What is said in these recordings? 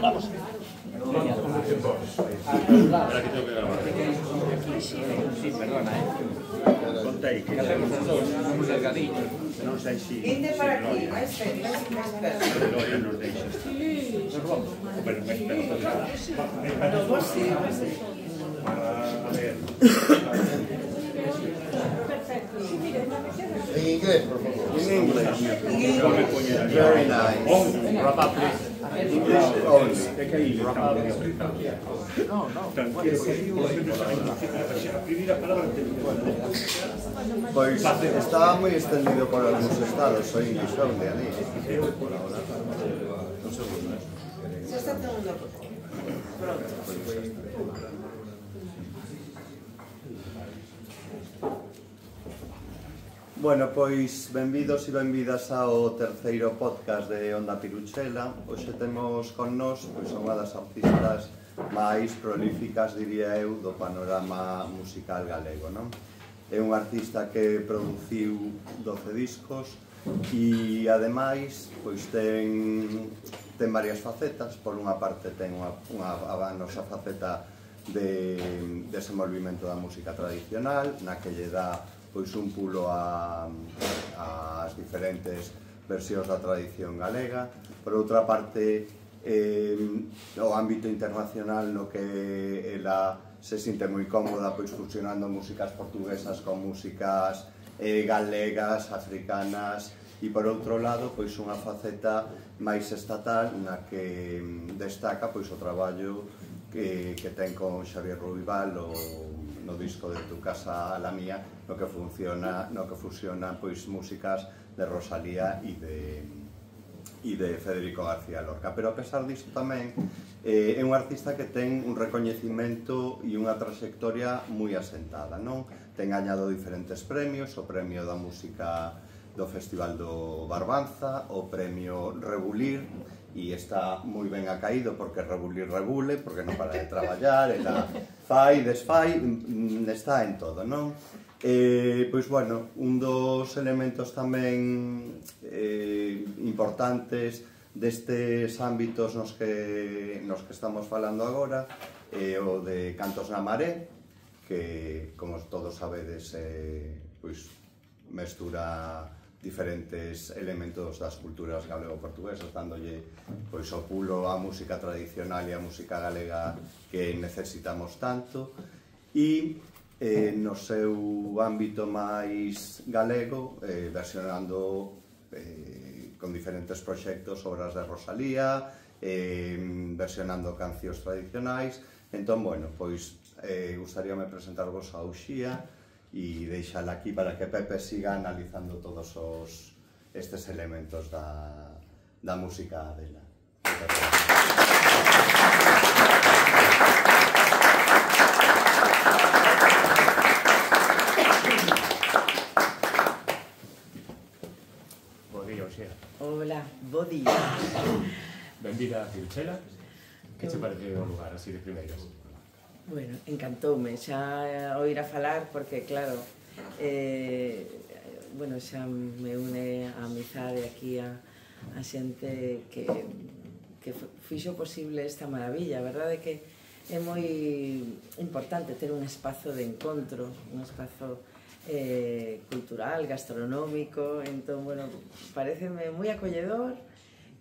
Vamos. Ahora que tengo que grabar. Sí, perdona, conta aí que hacemos as dos, un delgadillo. Non sei se... Vinte para aquí, máis ben. Gloria nos deixa. Bueno, me espero. A ver... En inglés, por favor. In English. Very nice. Wrap up, please. English only. É que aí wrap up. A primeira palabra te Pois estaba moi extendido por algúns estados, o English only ali. Por ahora. Un segundo. Xa está todo pronto. Bueno, pois benvidos e benvidas ao terceiro podcast de Onda Piruchela. Hoxe temos con nós unha das artistas máis prolíficas, diría eu, do panorama musical galego, non? É un artista que produciu 12 discos e, ademais, pois ten varias facetas. Por unha parte ten a nosa faceta de desenvolvimento da música tradicional, na que lle dá pois un pulo ás diferentes versións da tradición galega. Por outra parte, o ámbito internacional no que ela se sinte moi cómoda pois fusionando músicas portuguesas con músicas galegas, africanas, e por outro lado pois unha faceta máis estatal na que destaca pois o traballo que ten con Xavier Ruibal no disco de Tu casa a la mía, no que fusiona pois músicas de Rosalía e de Federico García Lorca. Pero a pesar disto tamén é un artista que ten un recoñecimento e unha trayectoria moi asentada, non? Ten gañado diferentes premios, o premio da música do Festival do Barbanza, o premio Rebulir, e está moi ben acaído porque Rebulir rebule, porque non para de traballar, ela fai, desfai, está en todo, non? Pois, bueno, un dos elementos tamén importantes destes ámbitos nos que estamos falando agora é o de Cantos na Maré, que, como todos sabedes, pois mestura diferentes elementos das culturas galego-portuguesas, dándolle pois o pulo á música tradicional e á música galega que necesitamos tanto. E no seu ámbito máis galego, versionando con diferentes proxectos obras de Rosalía, versionando cancións tradicionais. Entón, bueno, pois gustaríame presentarvos a Uxía e deixala aquí para que Pepe siga analizando todos estes elementos da música dela. Bo día, Uxía. Hola, bo día. Benvida a Piruchela. Que che parece o lugar, así de primeiras? Bueno, encantoume xa oír a falar porque, claro, bueno, xa me une a amizade aquí a xente que fixo posible esta maravilla. A verdade é que é moi importante ter un espazo de encontro, un espazo cultural, gastronómico. Entón, bueno, pareceme moi acolledor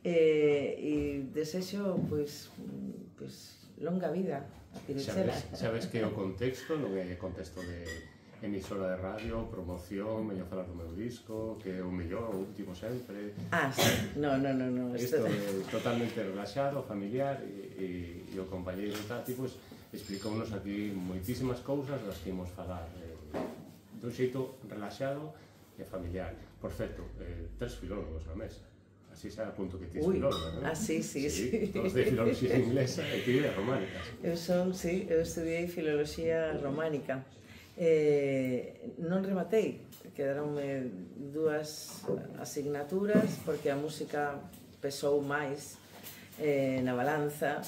e desexo, pois, longa vida a Piruchela. Sabes que o contexto non é contexto de emisora de radio, promoción, veño a falar do meu disco, que é o mellor, o último sempre. Ah, sí. No. Isto é totalmente relaxado, familiar, e o compañeiro Tati, pois, explicounos aquí moitísimas cousas das que imos falar dun xeito relaxado e familiar. Por certo, tres filólogos na mesa. Así xa apunto que ti es filóloga, non? Ah, sí. Todos de filoloxía inglesa e ti de románicas. Eu estudiei filoloxía románica. Non rematei, quedaronme dúas asignaturas porque a música pesou máis na balanza,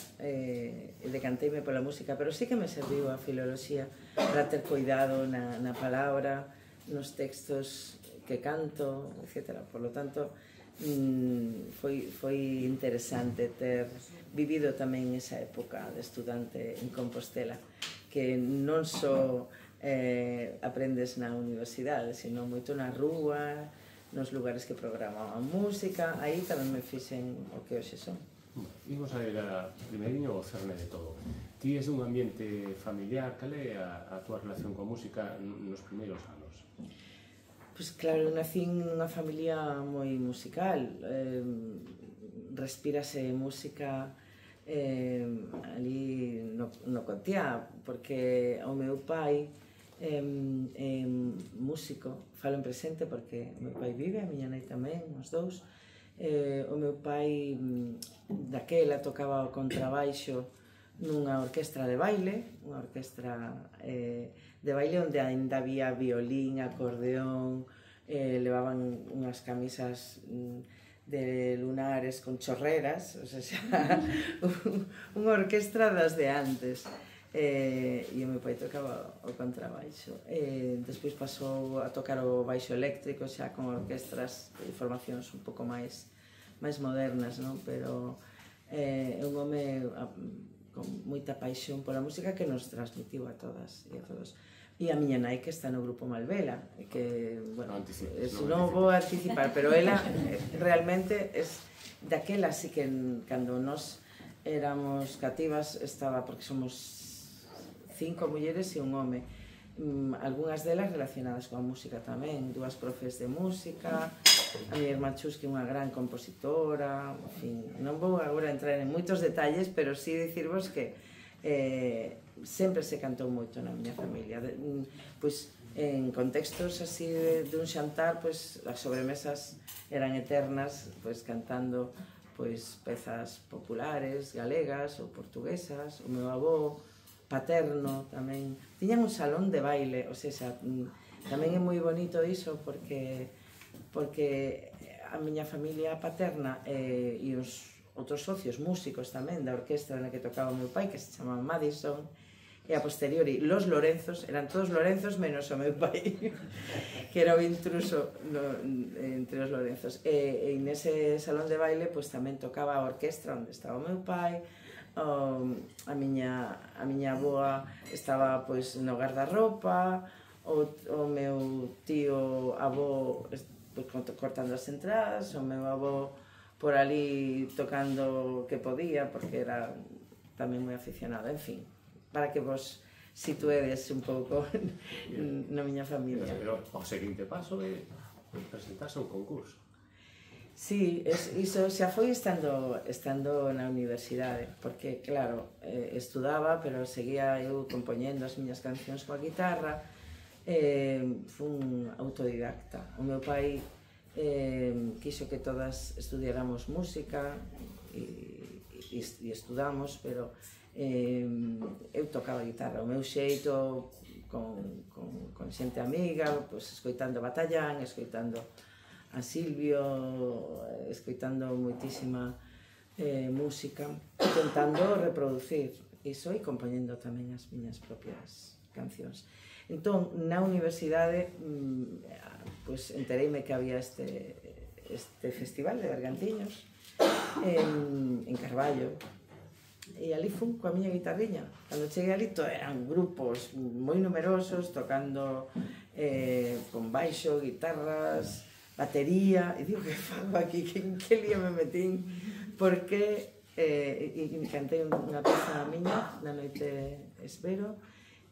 decanteime pola música, pero sí que me serviu a filoloxía para ter cuidado na palabra, nos textos que canto, etc. Por lo tanto, foi interesante ter vivido tamén esa época de estudante en Compostela, que non só aprendes na universidade, sino moito na rúa, nos lugares que programaban música. Aí tamén me fixen o que hoxe son. Imos a ver a primeirinho o cerne de todo. Ti és un ambiente familiar, cal é a túa relación coa música nos primeiros anos? Pois claro, nací nunha familia moi musical, respírase música ali no cotiá, porque o meu pai é músico, falo en presente porque o meu pai vive, a miña nai tamén, os dous. O meu pai daquela tocaba o contrabaixo nunha orquestra de baile, unha orquestra de baile onde ainda había violín, acordeón, levaban unhas camisas de lunares con chorreras, o sea, unha orquestra das de antes. E o meu pai tocaba o contrabaixo. Despois pasou a tocar o baixo eléctrico, xa con orquestras e formacións un pouco máis modernas, non? Pero é un home con moita paixón pola música que nos transmitiu a todas e a todos. E a miña nai que está no grupo Malvela, que, bueno, non vou anticipar, pero ela realmente daquela sí que cando nos éramos cativas estaba, porque somos 5 mulleres e un home, algunhas delas relacionadas coa música tamén, dúas profes de música, a miña irmá Chus, que é unha gran compositora, en fin, non vou agora entrar en moitos detalles, pero sí dicirvos que sempre se cantou moito na miña familia, pois en contextos así de un xantar, pois as sobremesas eran eternas, pois cantando pois pezas populares, galegas ou portuguesas. O meu avó paterno tamén tiñan un salón de baile, o sea, tamén é moi bonito iso porque a miña familia paterna e os outros socios músicos tamén da orquestra na que tocaba o meu pai, que se chama Madison, e a posteriori los Lorenzos, eran todos Lorenzos menos o meu pai, que era o intruso entre os Lorenzos. E nese salón de baile tamén tocaba a orquestra onde estaba o meu pai, a miña avoa estaba no guardarropa, o meu tío avó cortando as entradas, o meu avó por ali tocando o que podía, porque era tamén moi aficionado, en fin, para que vos situedes un pouco na miña familia. Pero o seguinte paso é presentarse a un concurso. Sí, iso xa foi estando na universidade, porque, claro, estudaba, pero seguía eu compoñendo as miñas cancións coa guitarra. Fun autodidacta. O meu pai quixo que todas estudiáramos música e estudamos, pero eu tocaba guitarra. O meu xeito, con xente amiga, escoitando Batallán, escoitando a Silvio, escoitando moitísima música, intentando reproducir iso e compoñendo tamén as miñas propias cancións. Entón, na universidade, entereime que había este festival de Bergantiños en Carballo, e ali fun coa miña guitarriña. Cando cheguei ali eran grupos moi numerosos tocando con baixo, guitarras, batería, e digo, que fago aquí? Que lío me metín? Porque cantei unha peza miña na noite Esbero,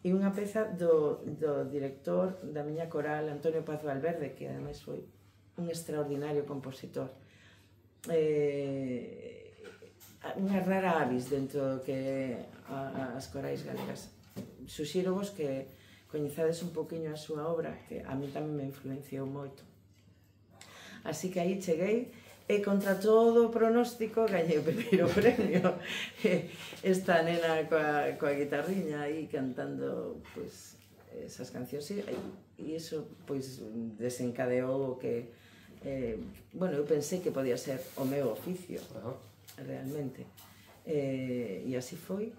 e unha peza do director da miña coral, Antonio Paz Valverde, que ademais foi un extraordinario compositor. Unha rara avis dentro do que as corais galegas. Suxírovos que coñezades un poquinho a súa obra, que a mí tamén me influenciou moito. Así que aí cheguei, e contra todo o pronóstico gañei o primeiro premio. Esta nena coa guitarriña aí cantando esas cancións, e iso desencadeou o que eu pensei que podía ser o meu oficio realmente, e así foi.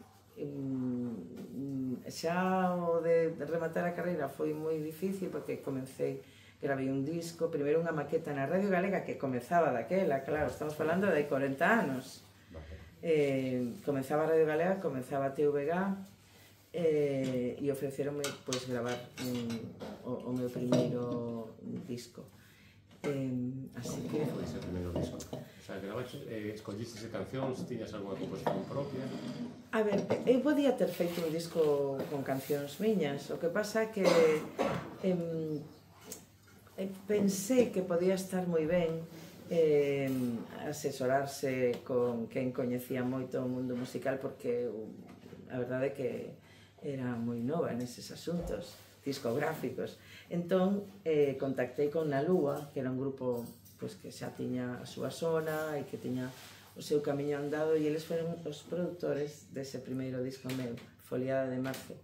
Xa o de rematar a carreira foi moi difícil, porque comecei gravei un disco, primeiro unha maqueta na Radio Galega que comezaba daquela, claro, estamos falando de 40 anos. Comezaba a Radio Galega, comezaba a TVG, e ofreceronme pois gravar o meu primeiro disco. Así que foi ese primeiro disco? O sea, gravaste, escollistes cancións, tiñas algunha composición propia? A ver, eu podía ter feito un disco con cancións miñas, o que pasa que pensei que podía estar moi ben asesorarse con quen coñecía moito o mundo musical, porque a verdade é que era moi nova neses asuntos discográficos. Entón, contactei con Na Lúa, que era un grupo que xa tiña a súa zona e que tiña o seu camiño andado, e eles foron os produtores dese primeiro disco meu, Foliada de Marzo.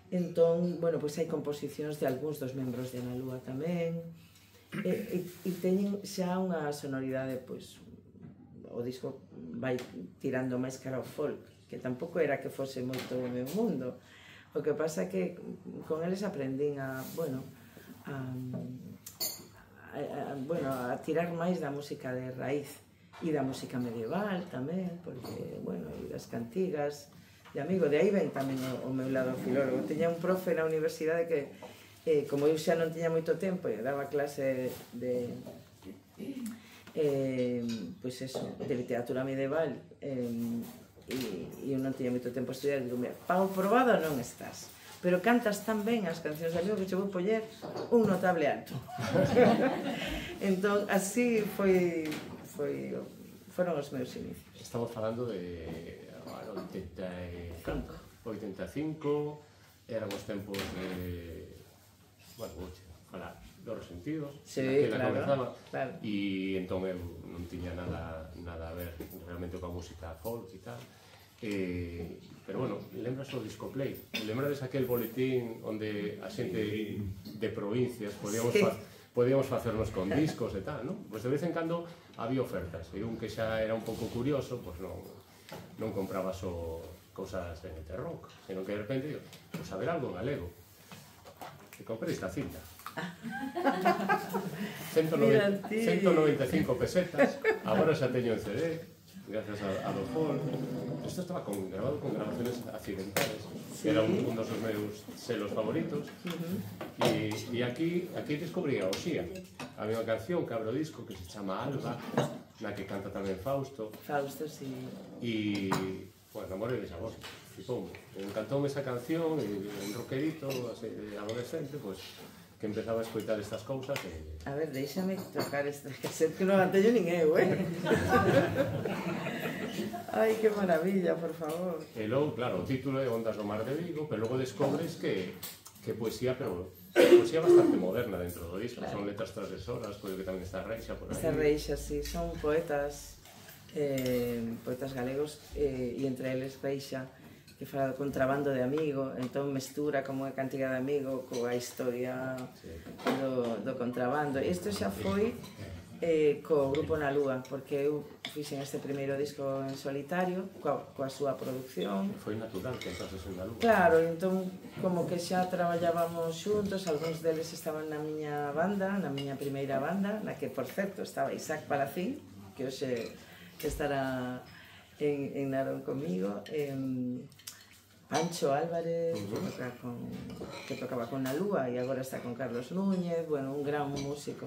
Entón, bueno, pois hai composicións de algúns dos membros de Na Lúa tamén, e teñen xa unha sonoridade, pois, o disco vai tirando máis cara ao folk, que tampouco era que fose moito o meu mundo. O que pasa é que con eles aprendín a tirar máis da música de raíz e da música medieval tamén, porque, bueno, e das cantigas de amigo, de aí ven tamén o meu lado filólogo. Teña un profe na universidade que, como eu xa non tiña moito tempo e daba clase de pois eso, de literatura medieval, e eu non tiña moito tempo a estudiar, digo, mira, para o probado non estás, pero cantas tan ben as cancións de amigo que che vou poñer un notable alto. Entón, así foron os meus inicios. Estamos falando de 85, eran os tempos de... Bueno, vou falar dos Resentidos, claro. E entón eu non tiña nada a ver realmente coa música folk e tal. Pero bueno, lembras o Discoplay? Lembrades aquel boletín onde a xente de provincias podíamos facernos con discos e tal, non? Pois de vez en cando había ofertas, e un que xa era un pouco curioso, pois non compraba só cousas en rock, senón que de repente digo, pois a ver algo galego. E comprei esta cinta. 195 pesetas, agora xa teño en CD, gracias a do folk. Isto estaba grabado con grabaciones accidentales, que era un dos meus selos favoritos. E aquí descubrí a Oxía. Había unha canción que abre o disco que se chama Alba, na que canta tamén Fausto. Fausto, sí. E, bueno, namorei desa voz, flipoume. Encantoume esa canción, e un rockerito, así, adolescente, pois, que empezaba a escoitar estas cousas e... A ver, déixame tocar esta cassette que non a teño nin eu, Ai, que maravilla, por favor. E logo, claro, o título é Ondas do Mar de Vigo, pero logo descobres que poesía, pero poesía bastante moderna dentro do disco, claro. Son letras transgresoras, coido que tamén está Reixa por aí. Está Reixa, sí, son poetas galegos, e entre eles Reixa, que fala do contrabando de amigo, entón mestura como a cantiga de amigo coa historia do contrabando. Isto xa foi co grupo Na Lúa, porque eu fixen este primeiro disco en solitario, coa súa producción. Foi natural que entrases en Na Lúa. Claro, entón, como que xa traballábamos xuntos, algúns deles estaban na miña banda, na miña primeira banda, na que, por certo, estaba Isaac Palacín, que hoxe estará en Narón comigo, Pancho Álvarez, que tocaba con Na Lúa e agora está con Carlos Núñez, bueno, un gran músico.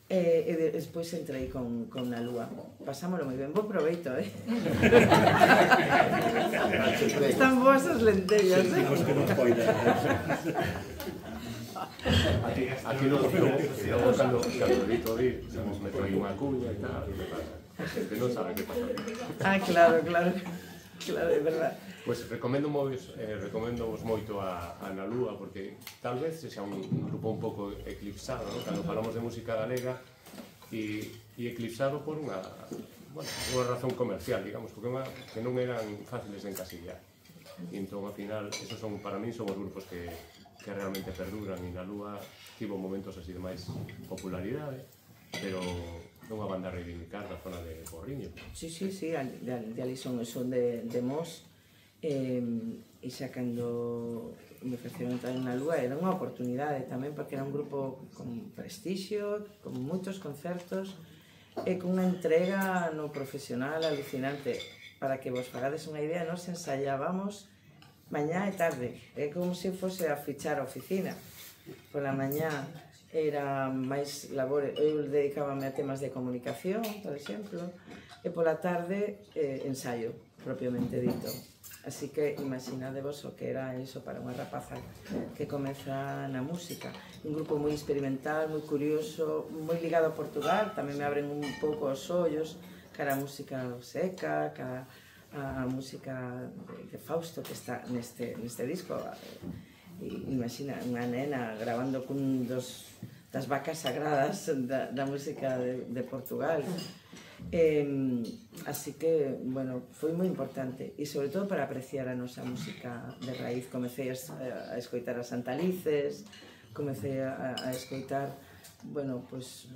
E despois entrei con Na Lúa. Pasámoslo moi ben, bo proveito, Están boas as lentellas, que non poida. Aquí logo cando edito di, me traí unha cuña e tal, que pasa? A xente non sabe que pasa. Claro, é verdad. Pois recomendo-vos moito a Na Lúa, porque tal vez sexa un grupo un pouco eclipsado, non? Cando falamos de música galega, e eclipsado por unha razón comercial, digamos, porque que non eran fáciles de encasillar. E entón, ao final, esos son, para mí, son os grupos que realmente perduran, e Na Lúa tivo momentos así de máis popularidade, pero non a banda a reivindicar da zona de Porriño. Sí, de ali son de Mos, E xa cando me ofreceron entrar na Lúa era unha oportunidade tamén, porque era un grupo con prestixio, con moitos concertos e con unha entrega no profesional alucinante. Para que vos fagades unha idea, nos ensaiábamos mañá e tarde, é como se fose a fichar a oficina. Pola mañá era máis labor, eu dedicábame a temas de comunicación, por exemplo, e pola tarde ensaio, propiamente dito. Así que imaginadevos o que era iso para unha rapaza que comeza na música. Un grupo moi experimental, moi curioso, moi ligado a Portugal, tamén me abren un pouco os ollos cara a música seca, cara a música de Fausto que está neste disco. Imagina unha nena grabando cun das vacas sagradas da música de Portugal. Así que, bueno, foi moi importante e sobre todo para apreciar a nosa música de raíz. Comecei a escoitar as Santalices, comecei a escoitar, bueno, pois,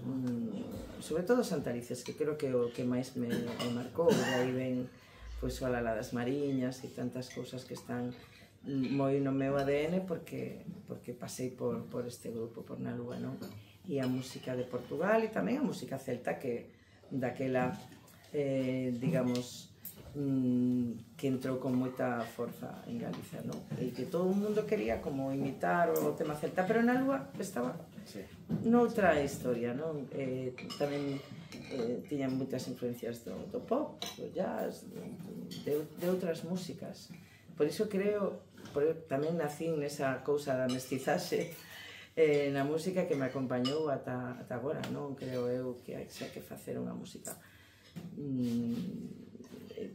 sobre todo Santalices, que creo que o que máis me marcou. De aí ven, pois, o Alala das Mariñas e tantas cousas que están moi no meu ADN porque pasei por este grupo, por Na Lúa, non? E a música de Portugal e tamén a música celta que daquela, digamos, que entrou con moita forza en Galicia, non? E que todo o mundo quería como imitar o tema celta, pero Na Lúa estaba noutra historia, non? Tamén tiñan moitas influencias do pop, do jazz, de outras músicas. Por iso creo, tamén nacín nesa cousa da mestizaxe na música que me acompañou ata agora, non? Creo eu que hai que facer unha música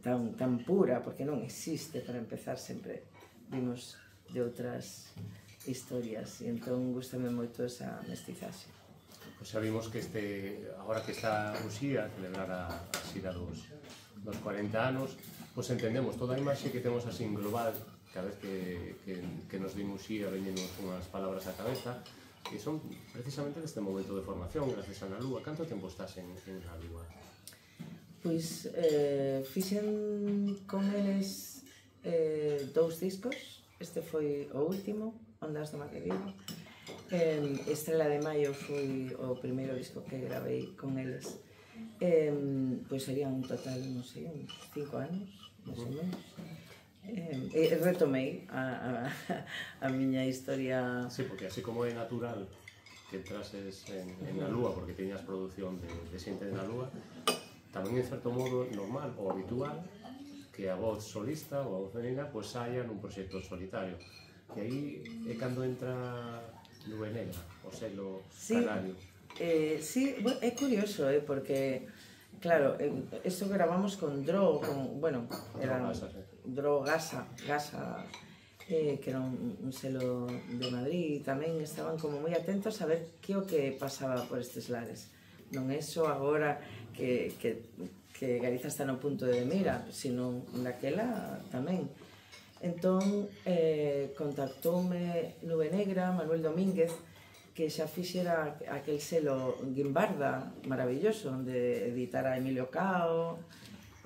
tan pura, porque non existe, para empezar, sempre vimos de outras historias, e entón gustame moito esa mestizaxe. Pois xa vimos que agora que está Uxía, celebrar a xira dos 40 anos, pois entendemos toda a imaxe que temos así global. Cada vez que nos dimos Uxía veñenos unhas palabras á cabeza, que son precisamente deste momento de formación, gracias a Na Lúa. Canto tempo estás en Na Lúa? Pois fixen con eles 2 discos. Este foi o último, Ondas do Mar de Vigo. Estrela de Maio foi o primeiro disco que gravei con eles. Pois serían un total, non sei, uns 5 anos, máis ou menos. Retomei a miña historia. Sí, porque así como é natural que entrases en Na Lúa porque teñas produción de xente de Na Lúa, tamén en certo modo normal ou habitual que a voz solista ou a voz femenina pois saia nun proxecto solitario. E aí é cando entra Nube Negra, o selo canario. Sí, é curioso, porque claro, esto gravamos con Dro, bueno, era Dro Gasa, que era un selo de Madrid, e tamén estaban como moi atentos a ver que o que pasaba por estes lares. Non é só agora que Galiza está no punto de mira, sino naquela tamén. Entón, contactoume Nube Negra, Manuel Domínguez, que xa fixera aquel selo Guimbarda maravilloso, onde editara Emilio Cao,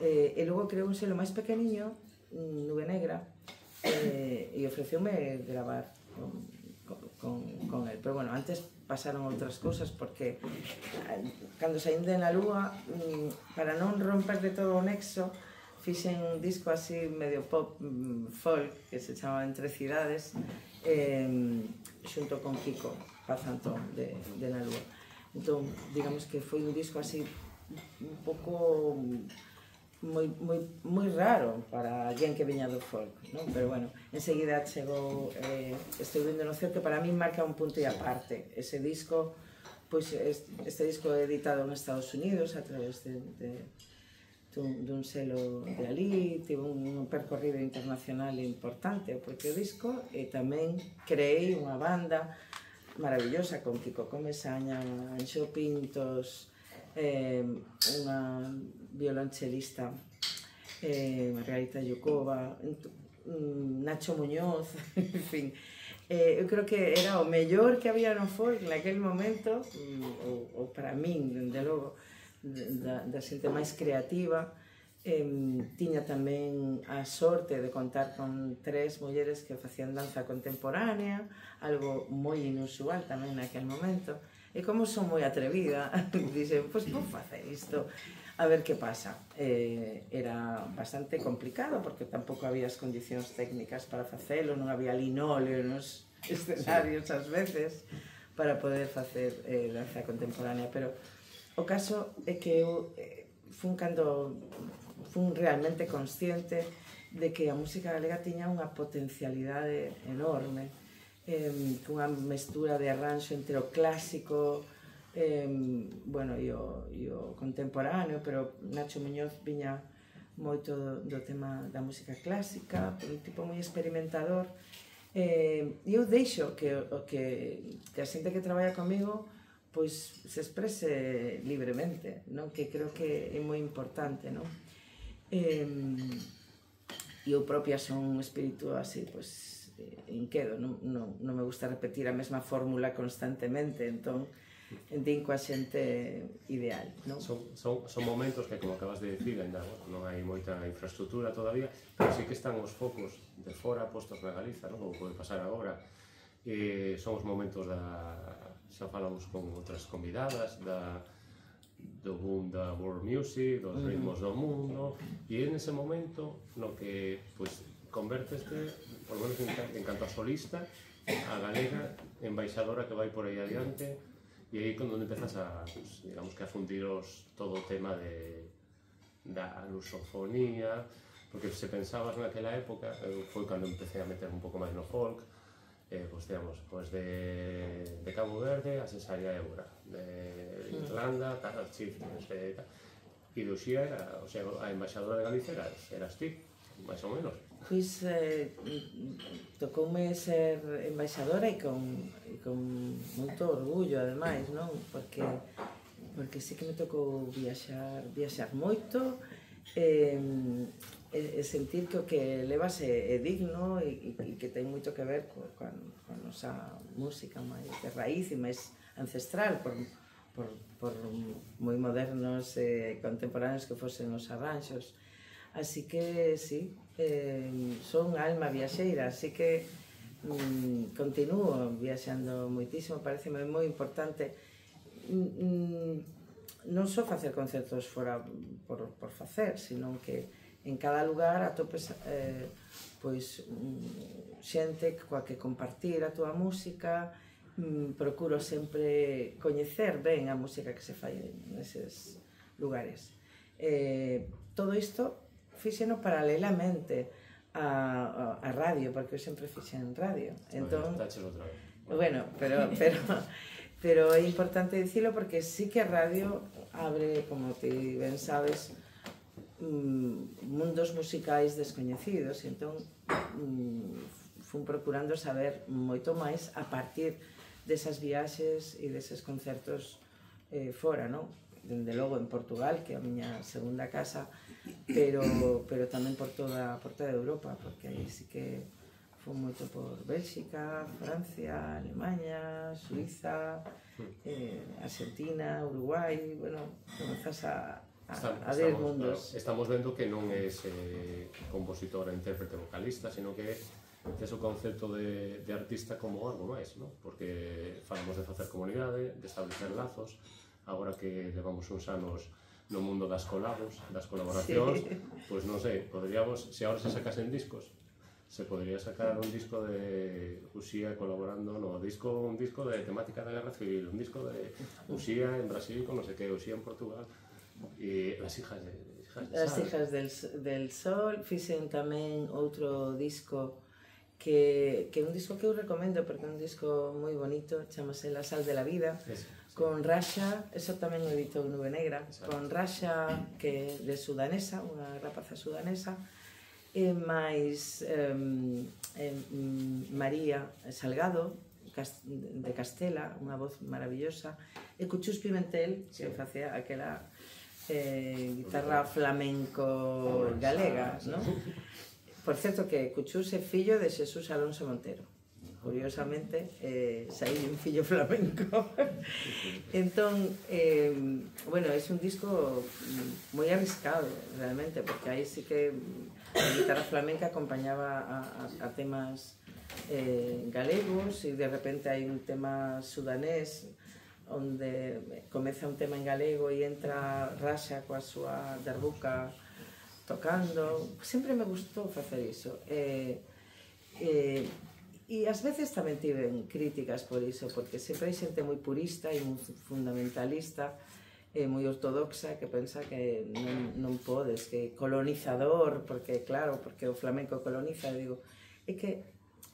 e logo creou un selo máis pequeniño, Nube Negra, e ofreceume gravar con el. Pero bueno, antes pasaron outras cousas, porque cando saín de Na Lúa, para non romper de todo o nexo, fixen un disco así medio pop folk que se chama Entre Cidades, xunto con Kiko Paz Antón de Na Lúa. Entón, digamos que foi un disco así un pouco moi raro para alguén que viña do folk, non? Pero bueno, enseguida chegou Estou vendo no ceo, que para mí marca un punto e aparte. Ese disco, pois este disco é editado en Estados Unidos a través dun selo de ali, tivo un percorrido internacional importante o propio disco, e tamén creei unha banda maravillosa con Kiko Comesaña, Anxo Pintos, unha violonchelista, Margarita Yukova, Nacho Muñoz, en fin. Eu creo que era o mellor que había no folk naquele momento, ou para min, dende logo, da xente máis creativa, Tiña tamén a sorte de contar con 3 mulleres que facían danza contemporánea, algo moi inusual tamén naquel momento. E como son moi atrevida, dixen, pois vou facer isto, a ver que pasa. Era bastante complicado, porque tampouco había as condicións técnicas para facelo, non había linóleo nos escenarios ás veces para poder facer danza contemporánea, pero o caso é que eu fun realmente consciente de que a música galega tiña unha potencialidade enorme, cunha mestura de arranxo entre o clásico bueno, e o contemporáneo, pero Nacho Muñoz viña moito do tema da música clásica, un tipo moi experimentador, e eu deixo que a xente que traballa comigo pois se exprese libremente, non? Que creo que é moi importante, non? Eu propia son un espírito así, pois, inquedo, non me gusta repetir a mesma fórmula constantemente, entón din coa xente ideal, non? Son momentos que, como acabas de dicir, ainda non hai moita infraestructura todavía, pero sí que están os focos de fora postos na Galiza, non? Como pode pasar agora. Son os momentos xa falamos con outras convidadas do boom da world music, dos ritmos do mundo, e en ese momento no que converteste, por lo menos en canto a solista, a galega embaixadora que vai por aí adiante, e aí cando empezas digamos que a fundiros todo o tema da lusofonía, porque se pensabas naquela época, foi cando empecé a meter un pouco máis no folk, digamos, de Cabo Verde a Cesárea Évora, de Irlanda, tal, Chifres, e do Xía era, o sea, a embaixadora de Galicia eras ti, máis ou menos. Pois tocoume ser embaixadora e con moito orgullo, ademais, non? Porque sí que me tocou viaxar moito, e sentir que o que levas é digno e que ten moito que ver coa nosa música máis de raíz e máis ancestral, por moi modernos e contemporáneos que fosen os arranxos. Así que, sí, son alma viaxeira, así que continuo viaxando moitísimo, pareceme moi importante non só facer concertos fora por facer, sino que en cada lugar atopes xente coa que compartir a túa música. Procuro sempre coñecer ben a música que se fai neses lugares. Todo isto fixeno paralelamente a radio, porque eu sempre fixen radio. Bueno, pero é importante dicilo porque sí que a radio abre, como ti ben sabes, mundos musicais descoñecidos, e entón fun procurando saber moito máis a partir desas viaxes e deses concertos fora, non? Dende logo en Portugal, que é a miña segunda casa, pero tamén por toda Europa, porque aí sí que fun moito por Bélxica, Francia, Alemanha, Suiza, Argentina, Uruguai, bueno, comezas a ver mundos. Estamos vendo que non és compositora, intérprete, vocalista, sino que tes o concepto de artista como algo máis, non? Porque falamos de facer comunidade, de establecer lazos, agora que levamos uns anos no mundo das colabos, das colaboracións, pois non sei, podríamos, se agora se sacasen discos, se podría sacar un disco de Uxía colaborando un disco de temática da Guerra Civil, un disco de Uxía en Brasil con non sei que, Uxía en Portugal, e Las hijas del sol. Fixen tamén outro disco que é un disco que eu recomendo porque é un disco moi bonito, chamase La sal de la vida, con Rasha, eso tamén o editou Nube Negra, con Rasha, que é de sudanesa, unha rapaza sudanesa, e máis María Salgado de Castela, unha voz maravillosa, e Cuchús Pimentel, que facía aquela guitarra flamenco galega, non? Por certo que Cuchús é fillo de Xesús Alonso Montero. curiosamente, saí un fillo flamenco. Entón, bueno, é un disco moi arriscado, realmente, porque aí sí que a guitarra flamenca acompañaba a temas galegos, e de repente hai un tema sudanés, onde comeza un tema en galego e entra Rasha coa súa darbuca tocando. Sempre me gustou facer iso. E ás veces tamén tiven críticas por iso, porque sempre hai xente moi purista e moi fundamentalista, moi ortodoxa, que pensa que non podes, que colonizador, porque claro, porque o flamenco coloniza, digo, é que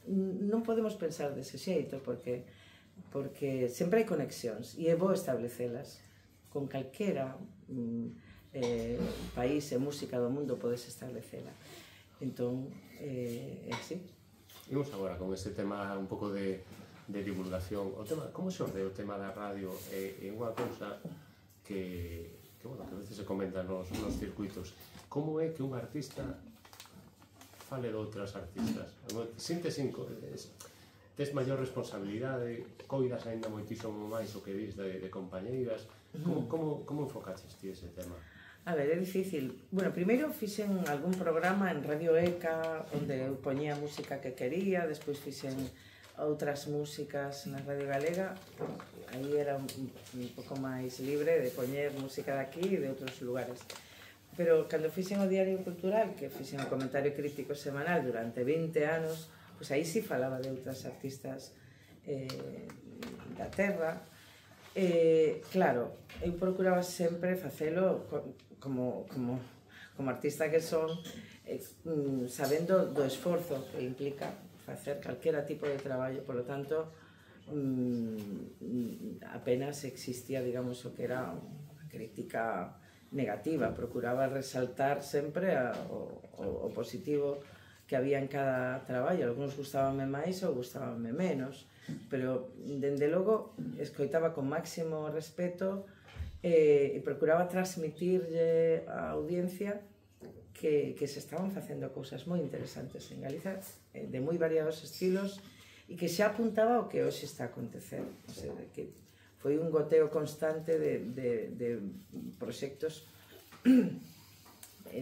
non podemos pensar dese xeito, porque sempre hai conexións, e é bo establecelas. Con calquera país e música do mundo podes establecela. Entón, é así. Imos agora con este tema un pouco de divulgación. O tema, como xorde o tema da radio? É unha cousa que a veces se comenta nos circuitos. Como é que un artista fale de outras artistas? Tes maior responsabilidade, coidas aínda moitísimo máis o que dis de compañeiras. Como enfocaches ti ese tema? A ver, é difícil. Bueno, primeiro fixen algún programa en Radio ECA onde eu poñía a música que quería, despois fixen outras músicas na Radio Galega. Aí era un pouco máis libre de poñer música de aquí e de outros lugares. Pero cando fixen o Diario Cultural, que fixen o comentario crítico semanal durante 20 anos, pois aí sí falaba de outras artistas da terra. Claro, eu procuraba sempre facelo como artista que son, sabendo do esforzo que implica facer calquera tipo de traballo, por lo tanto apenas existía, digamos, o que era a crítica negativa. Procuraba resaltar sempre o positivo que había en cada traballo. Alguns gustábanme máis ou gustábanme menos, pero dende logo escoitaba con máximo respeto e procuraba transmitirlle á audiencia que se estaban facendo cousas moi interesantes en Galiza, de moi variados estilos, e que xa apuntaba o que hoxe está a acontecer. O sea, que foi un goteo constante de proxectos,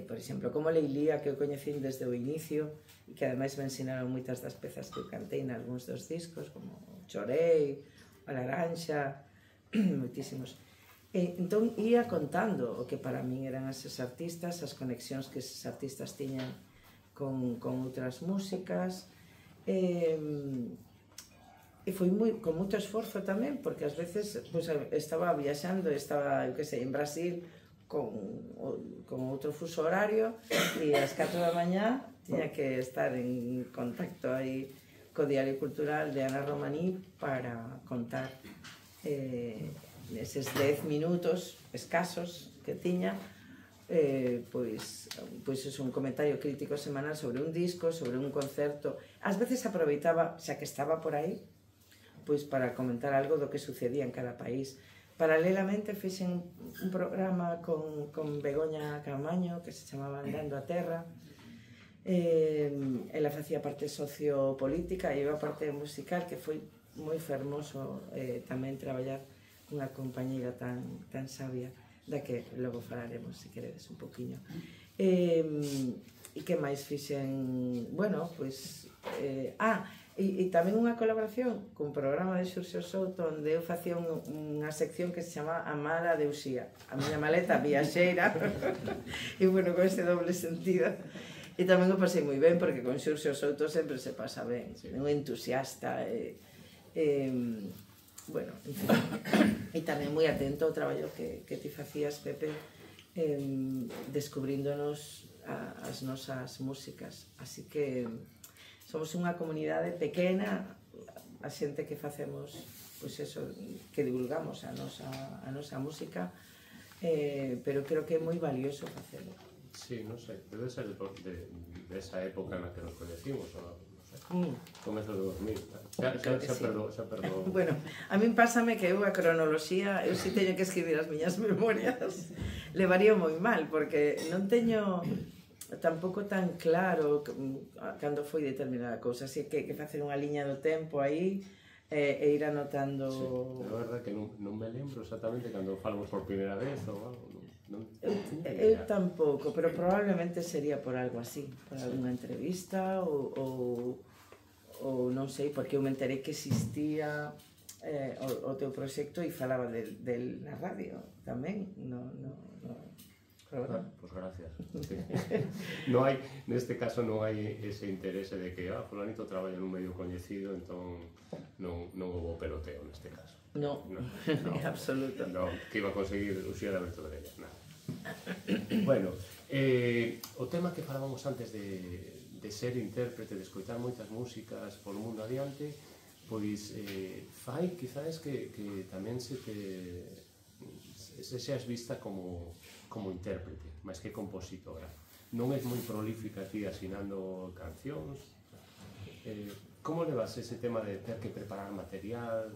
por exemplo, como Leilía, que eu coñecín desde o inicio, e que ademais me ensinaron moitas das pezas que eu cantei nalgúns dos discos, como Chorei, A Laranxa, moitísimos. Entón, ia contando o que para min eran eses artistas, as conexións que eses artistas tiñan con outras músicas, e foi con moito esforzo tamén, porque ás veces estaba viaxando, estaba, eu que sei, en Brasil, con outro fuso horario, e ás 4 da mañá tiña que estar en contacto aí co Diario Cultural de Ana Romaní para contar neses 10 minutos escasos que tiña, pois é un comentario crítico semanal sobre un disco, sobre un concerto. Ás veces aproveitaba, xa que estaba por aí, pois para comentar algo do que sucedía en cada país. Paralelamente fixen un programa con Begoña Camaño que se chamaba Andando a Terra. Ela facía parte sociopolítica e eu a parte musical, que foi moi fermoso tamén traballar unha compañeira tan sabia, da que logo falaremos, se queredes, un poquinho. E que máis fixen? Bueno, pois... E tamén unha colaboración cun programa de Xurxo Souto, onde eu facía unha sección que se chama A Mala de Uxía, a miña maleta viaxeira, e bueno, con ese doble sentido. E tamén o pasei moi ben, porque con Xurxo Souto sempre se pasa ben, un entusiasta, bueno, en fin. E tamén moi atento ao traballo que ti facías, Pepe, descubríndonos as nosas músicas. Así que somos unha comunidade pequena, a xente que facemos, pois eso, que divulgamos a nosa música, pero creo que é moi valioso facelo. Sí, non sei, debe ser de esa época na que nos coñecimos, ou comezo de 2000, xa perdó. Bueno, a min pásame que eu a cronoloxía, eu si teño que escribir as miñas memorias, levaría moi mal, porque non teño tampouco tan claro cando foi determinada cousa, así que facer unha liña do tempo aí e ir anotando... Sí, a verdade que non me lembro exactamente cando falamos por primeira vez ou algo, eu tampouco, pero probablemente sería por algo así, por alguna entrevista ou non sei, porque eu me enterei que existía o teu proxecto e falaba del na radio tamén, Pues gracias. Sí. No hai, neste caso non hai ese interese de que fulanito traballa nun medio coñecido, entón non houve peloteo neste caso. No, en absoluto. No, que iba a conseguir Uxía de Alberto de Ella, nada. Bueno, o tema que falábamos antes de ser intérprete, de escoitar moitas músicas polo mundo adiante, pois fai quizás que tamén se seas vista como intérprete, máis que compositora. Non é moi prolífica ti asinando cancións. Como levas ese tema de ter que preparar material?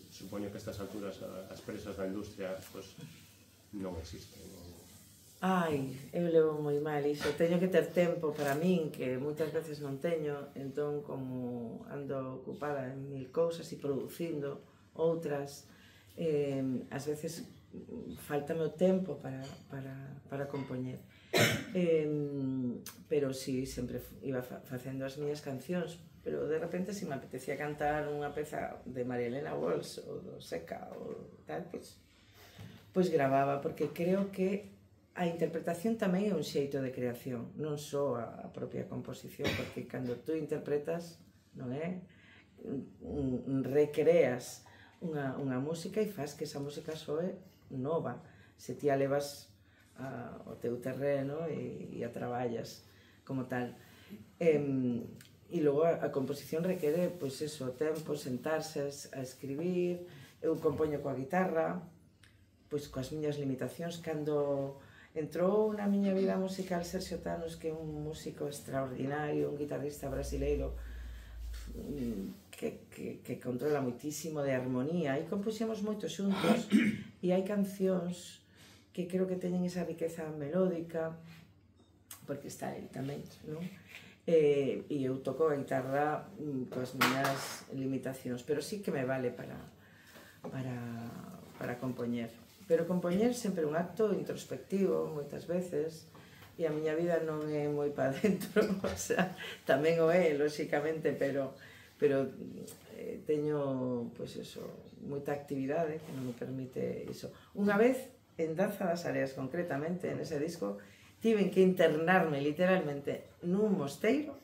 Supoño que a estas alturas as presas da industria non existen. Ai, eu levo moi mal iso. Teño que ter tempo para min, que moitas veces non teño, entón como ando ocupada en mil cousas e producindo outras, ás veces faltame o tempo para compoñer. Pero si, sempre iba facendo as miñas cancións, pero de repente se me apetecía cantar unha peza de María Elena Walsh ou do Seca ou tal, pois gravaba, porque creo que a interpretación tamén é un xeito de creación, non só a propia composición, porque cando tú interpretas, non é? Recreas unha música e faz que esa música soe nova, se ti a levas ao teu terreno e a traballas como tal. E logo a composición requere, pois eso, tempo, sentarse a escribir. Eu compoño coa guitarra, pois coas miñas limitacións. Cando entrou na miña vida musical Sergio Tanos, que é un músico extraordinario, un guitarrista brasileiro que controla moitísimo de armonía, e compuxemos moito xuntos, e hai cancións que creo que teñen esa riqueza melódica, porque está ele tamén, non? E eu toco a guitarra coas miñas limitacións, pero sí que me vale para compoñer. Pero compoñer sempre un acto introspectivo, moitas veces, e a miña vida non é moi para dentro, o sea, tamén o é, lóxicamente, pero teño, pois eso, moita actividade que non me permite iso. Unha vez, en Danza das Areas, concretamente, en ese disco, tiven que internarme literalmente nun mosteiro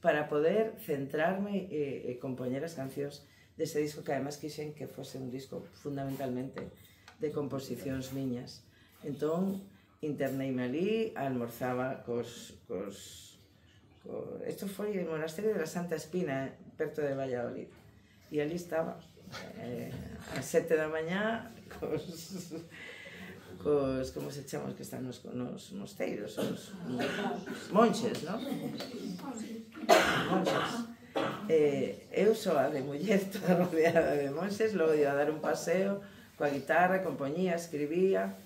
para poder centrarme e compoñer as cancións dese disco, que además quixen que fose un disco fundamentalmente de composicións miñas. Entón, interneime ali, almorzaba Isto foi o monasterio de la Santa Espina, perto de Valladolid. E ali estaba, ás 7 da mañá, como se chaman que están nos mosteiros, os monxes, non? Monxes. Eu soa de muller toda rodeada de monxes, logo iba a dar un paseo coa guitarra, compoñía, escribía,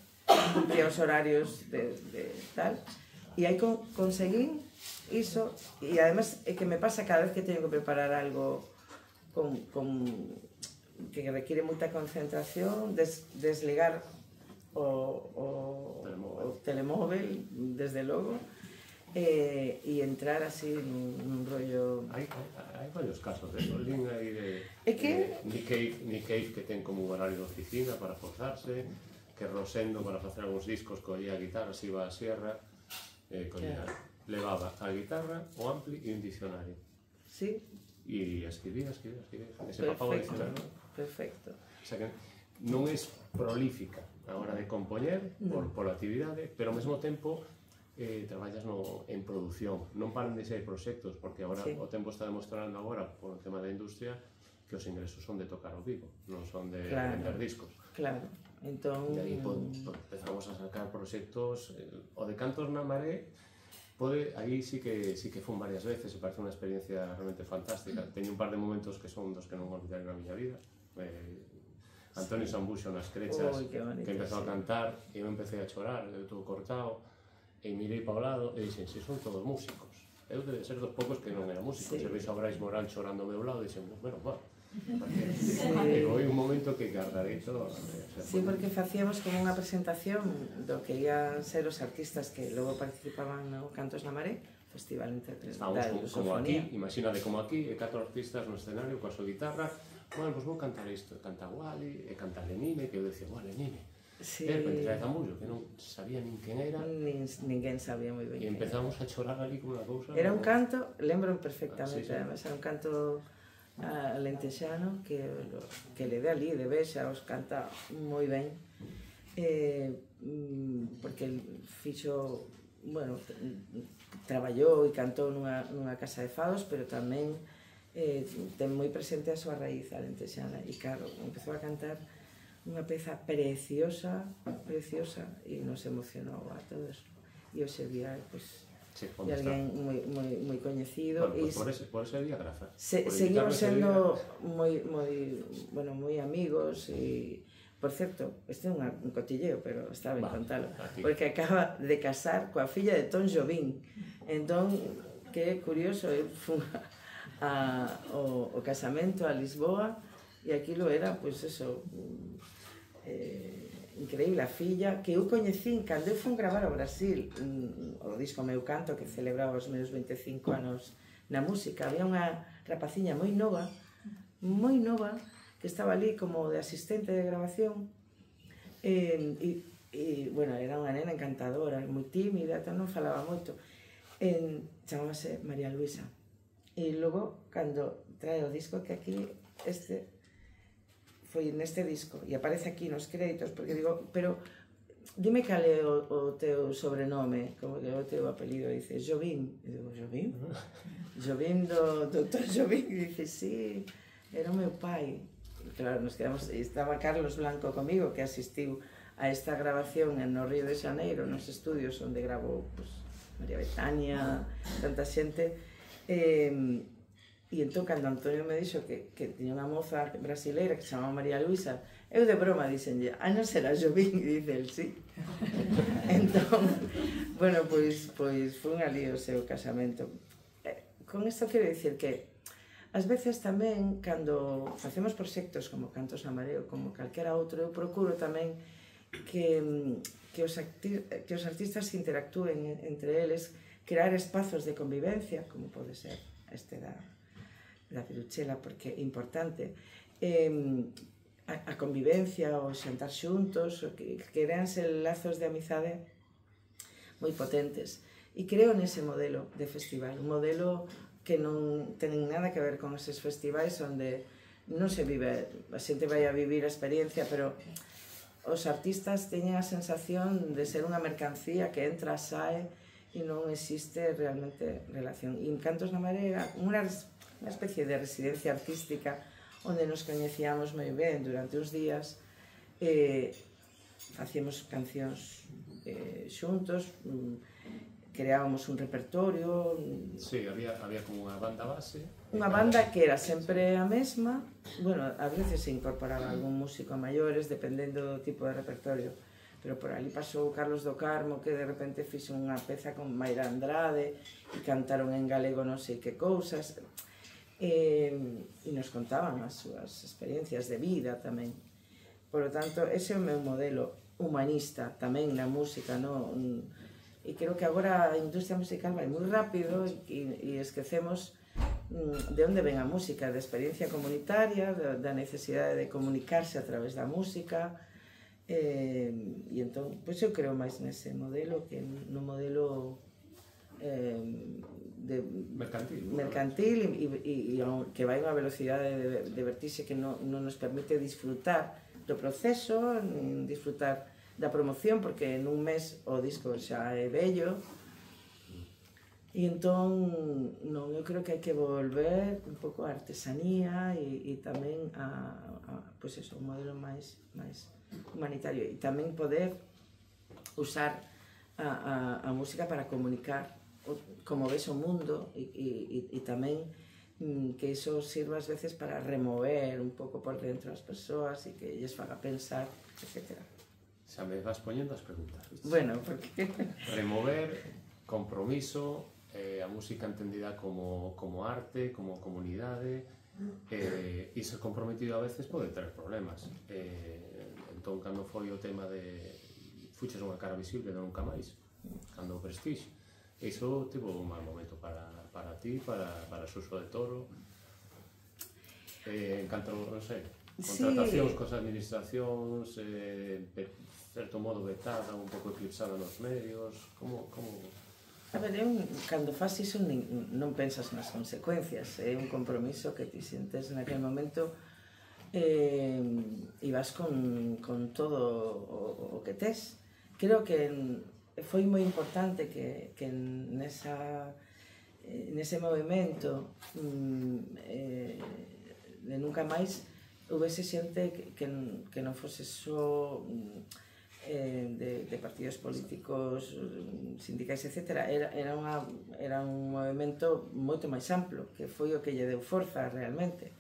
cumpría os horarios de tal, e aí conseguín iso, e además é que me pasa cada vez que teño que preparar algo que requiere moita concentración, desligar o telemóvel, desde logo, e entrar así nun rollo... Hai varios casos de Solín aí de Nick Cave, que ten como un horario de oficina para forzarse, que Rosendo para facer algúns discos collía a guitarra, se iba a sierra, levaba a guitarra, o ampli e un dicionario. Sí. E escribía, ese papá o dicionario. Perfecto. O sea que non é prolífica a hora de compoñer por actividade, pero ao mesmo tempo traballas en produción. Non paran de ser proxectos, porque agora o tempo está demostrando agora, por o tema da industria, que os ingresos son de tocar ao vivo, non son de vender discos. Claro, entón... E aí empezamos a sacar proxectos, o de Cantos na Maré, aí sí que fun varias veces, e parece unha experiencia realmente fantástica. Teño un par de momentos que son dos que non olvidaré na miña vida. Antonio Sambuxo nas crechas, que empezou a cantar, e eu empecé a chorar, eu todo cortado, e mirei para o lado e dixen, se son todos músicos. Eu debe ser dos poucos que non era músico. Se veixo a Brais Morán chorando ao meu lado, dixen, bueno, e foi un momento que guardarei todo. Sí, porque facíamos como unha presentación do que ian ser os artistas que logo participaban no Cantos na Maré, Festival Estábamos como aquí, imagínate como aquí, e 4 artistas no escenario coa súa guitarra. Bueno, pois vou cantar isto, canta Wally, e canta Lenine, que eu decía, Lenine. Sí. E de repente trae Zamullo, que non sabía nin quen era. Ninguén sabía moi ben. E empezamos a chorar ali con unha cousa. Era un canto, lembro perfectamente, además, era un canto alentexano que le de ali, de Bexa, os canta moi ben. Porque el fixo, bueno, traballou e cantou nunha casa de fados, pero tamén ten moi presente a súa raíz alentexana. E claro, empezou a cantar unha peza preciosa, preciosa, e nos emocionou a todos. E hoxe día, pois, de alguén moi coñecido. Por ese día, grazas. Seguimos sendo moi amigos e, por certo, este é un cotilleo, pero está ben contalo, porque acaba de casar coa filla de Tom Jobim. Entón, que curioso, fun o casamento a Lisboa e aquilo era, pois eso, increíble. A filla que eu coñecín cando eu fun gravar ao Brasil o disco Meu Canto, que celebraba os meus 25 anos na música. Había unha rapaciña moi nova, que estaba ali como de asistente de grabación e bueno, era unha nena encantadora, moi tímida, non falaba moito. Chamábase María Luisa. E logo, cando trae o disco, que aquí foi neste disco, e aparece aquí nos créditos, porque digo, pero dime cal é o teu sobrenome, como que é o teu apelido, e dice, Jobim. E digo, Jobim? Jobim do Dr. Jobim? E dice, sí, era o meu pai. E claro, nos quedamos, e estaba Carlos Blanco comigo, que asistiu a esta grabación no Río de Xaneiro, nos estudios onde grabou María Betania, tanta xente. E entón, cando Antonio me dixo que tiña unha moza brasileira que se chamaba María Luisa, eu de broma dixenlle, non será Jobim? E dice el, sí. Entón, bueno, pois foi un alío o seu casamento. Con isto quero dicir que ás veces tamén, cando facemos proxectos como Cantos na Maré ou como calquera outro, eu procuro tamén que os artistas interactúen entre eles, crear espazos de convivencia, como pode ser este da Piruchela, porque é importante a convivencia, o xantar xuntos, que creanse lazos de amizade moi potentes. E creo nese modelo de festival, un modelo que non ten nada que ver con eses festivais onde non se vive, a xente vai a vivir a experiencia, pero os artistas teñen a sensación de ser unha mercancía que entra, sae, e non existe realmente relación. E en Cantos na Maré era unha especie de residencia artística onde nos coñecíamos moi ben durante uns días, facíamos cancións xuntos, creábamos un repertorio. Sí, había como unha banda base. Unha banda que era sempre a mesma, bueno, a veces se incorporaba algún músico a maiores, dependendo do tipo de repertorio, pero por ali pasou Carlos do Carmo, que de repente fixo unha peza con Mayra Andrade e cantaron en galego non sei que cousas, e nos contaban as súas experiencias de vida tamén. Por lo tanto, ese é o meu modelo humanista tamén na música, e creo que agora a industria musical vai moi rápido e esquecemos de onde ven a música, da experiencia comunitaria, da necesidade de comunicarse a través da música, e entón, pois eu creo máis nese modelo que no modelo mercantil e que vai a unha velocidade de vertixe que non nos permite disfrutar do proceso, nin disfrutar da promoción, porque nun mes o disco xa é bello. E entón, non, eu creo que hai que volver un pouco a artesanía e tamén pois eso, un modelo máis humanitario, e tamén poder usar a música para comunicar como ves o mundo, e tamén que iso sirva ás veces para remover un pouco por dentro as persoas e que lles faga pensar, etc. Xa me vas poñendo as preguntas. Bueno, porque... Remover, compromiso, a música entendida como arte, como comunidade, e ser comprometido a veces pode ter problemas. Entón, cando foi o tema de fuches unha cara visible de nunca máis, cando o Prestige, iso tivo un mal momento para ti, para Suso de Toro. En canto, non sei, contratacións cos administracións, certo modo vetada, un pouco eclipsada nos medios, como... A ver, cando faz iso non pensas nas consecuencias, é un compromiso que ti sentes naquele momento e vas con todo o que tes. Creo que foi moi importante que nese movimento de nunca máis houvese xente que non fose só de partidos políticos, sindicais, etc. Era un movimento moito máis amplo, que foi o que lle deu forza realmente.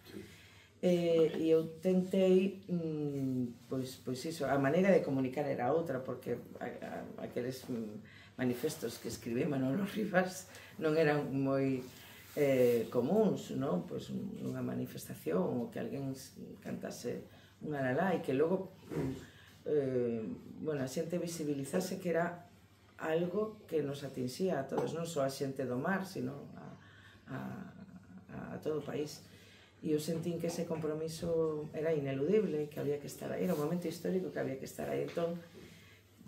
E eu tentei, pois iso, a maneira de comunicar era outra, porque aqueles manifestos que escribía Manolo Rivas non eran moi comuns, non? Pois nunha manifestación, ou que alguén cantase unha lalá, e que logo a xente visibilizase que era algo que nos atinxía a todos, non só a xente do mar, sino a todo o país. E eu sentín que ese compromiso era ineludible, que había que estar aí, era un momento histórico que había que estar aí. Entón,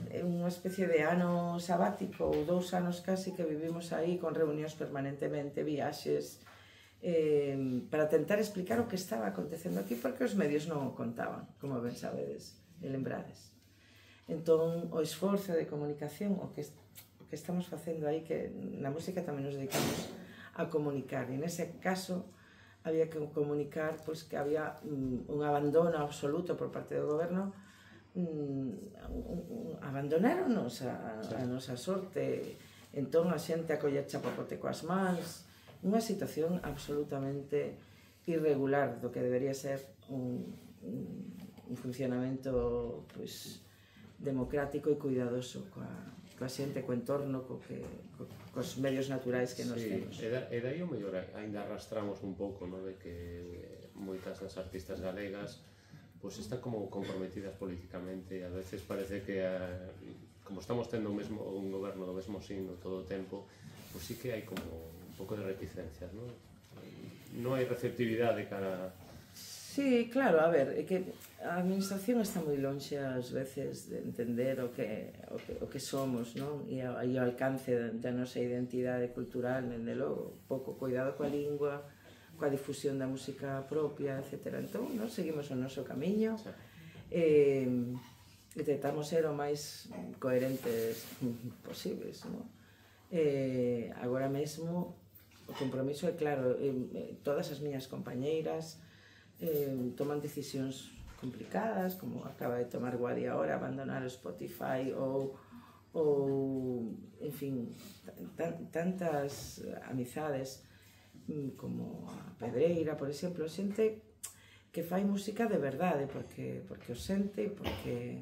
é unha especie de ano sabático, ou 2 anos casi, que vivimos aí con reunións permanentemente, viaxes, para tentar explicar o que estaba acontecendo aquí, porque os medios non o contaban, como ben sabedes e lembrades. Entón, o esforzo de comunicación, o que estamos facendo aí, que na música tamén nos dedicamos a comunicar, e nese caso había que comunicar pois que había un abandono absoluto por parte do goberno. Abandonaronos a nosa sorte, entón a xente a coller chapapote coas mans, unha situación absolutamente irregular do que debería ser un funcionamento democrático e cuidadoso coa xente, co entorno, cos medios naturais que nos temos. E daí o mellor ainda arrastramos un pouco, de que moitas das artistas galegas están como comprometidas políticamente, e a veces parece que como estamos tendo un goberno do mesmo signo todo o tempo, sí que hai como un pouco de reticencias, non hai receptividade cara... Sí, claro, a ver, é que a administración está moi lonxe ás veces de entender o que somos, non? E o alcance da nosa identidade cultural, dende logo, pouco cuidado coa lingua, coa difusión da música propia, etc. Entón, nós seguimos o noso camiño e tentamos ser o máis coherentes posibles, non? Agora mesmo, o compromiso é claro, todas as miñas compañeiras toman decisións complicadas, como acaba de tomar Guadi ahora, abandonar o Spotify ou en fin, tantas amizades como a Pedreira, por exemplo, xente que fai música de verdade, porque o sente, porque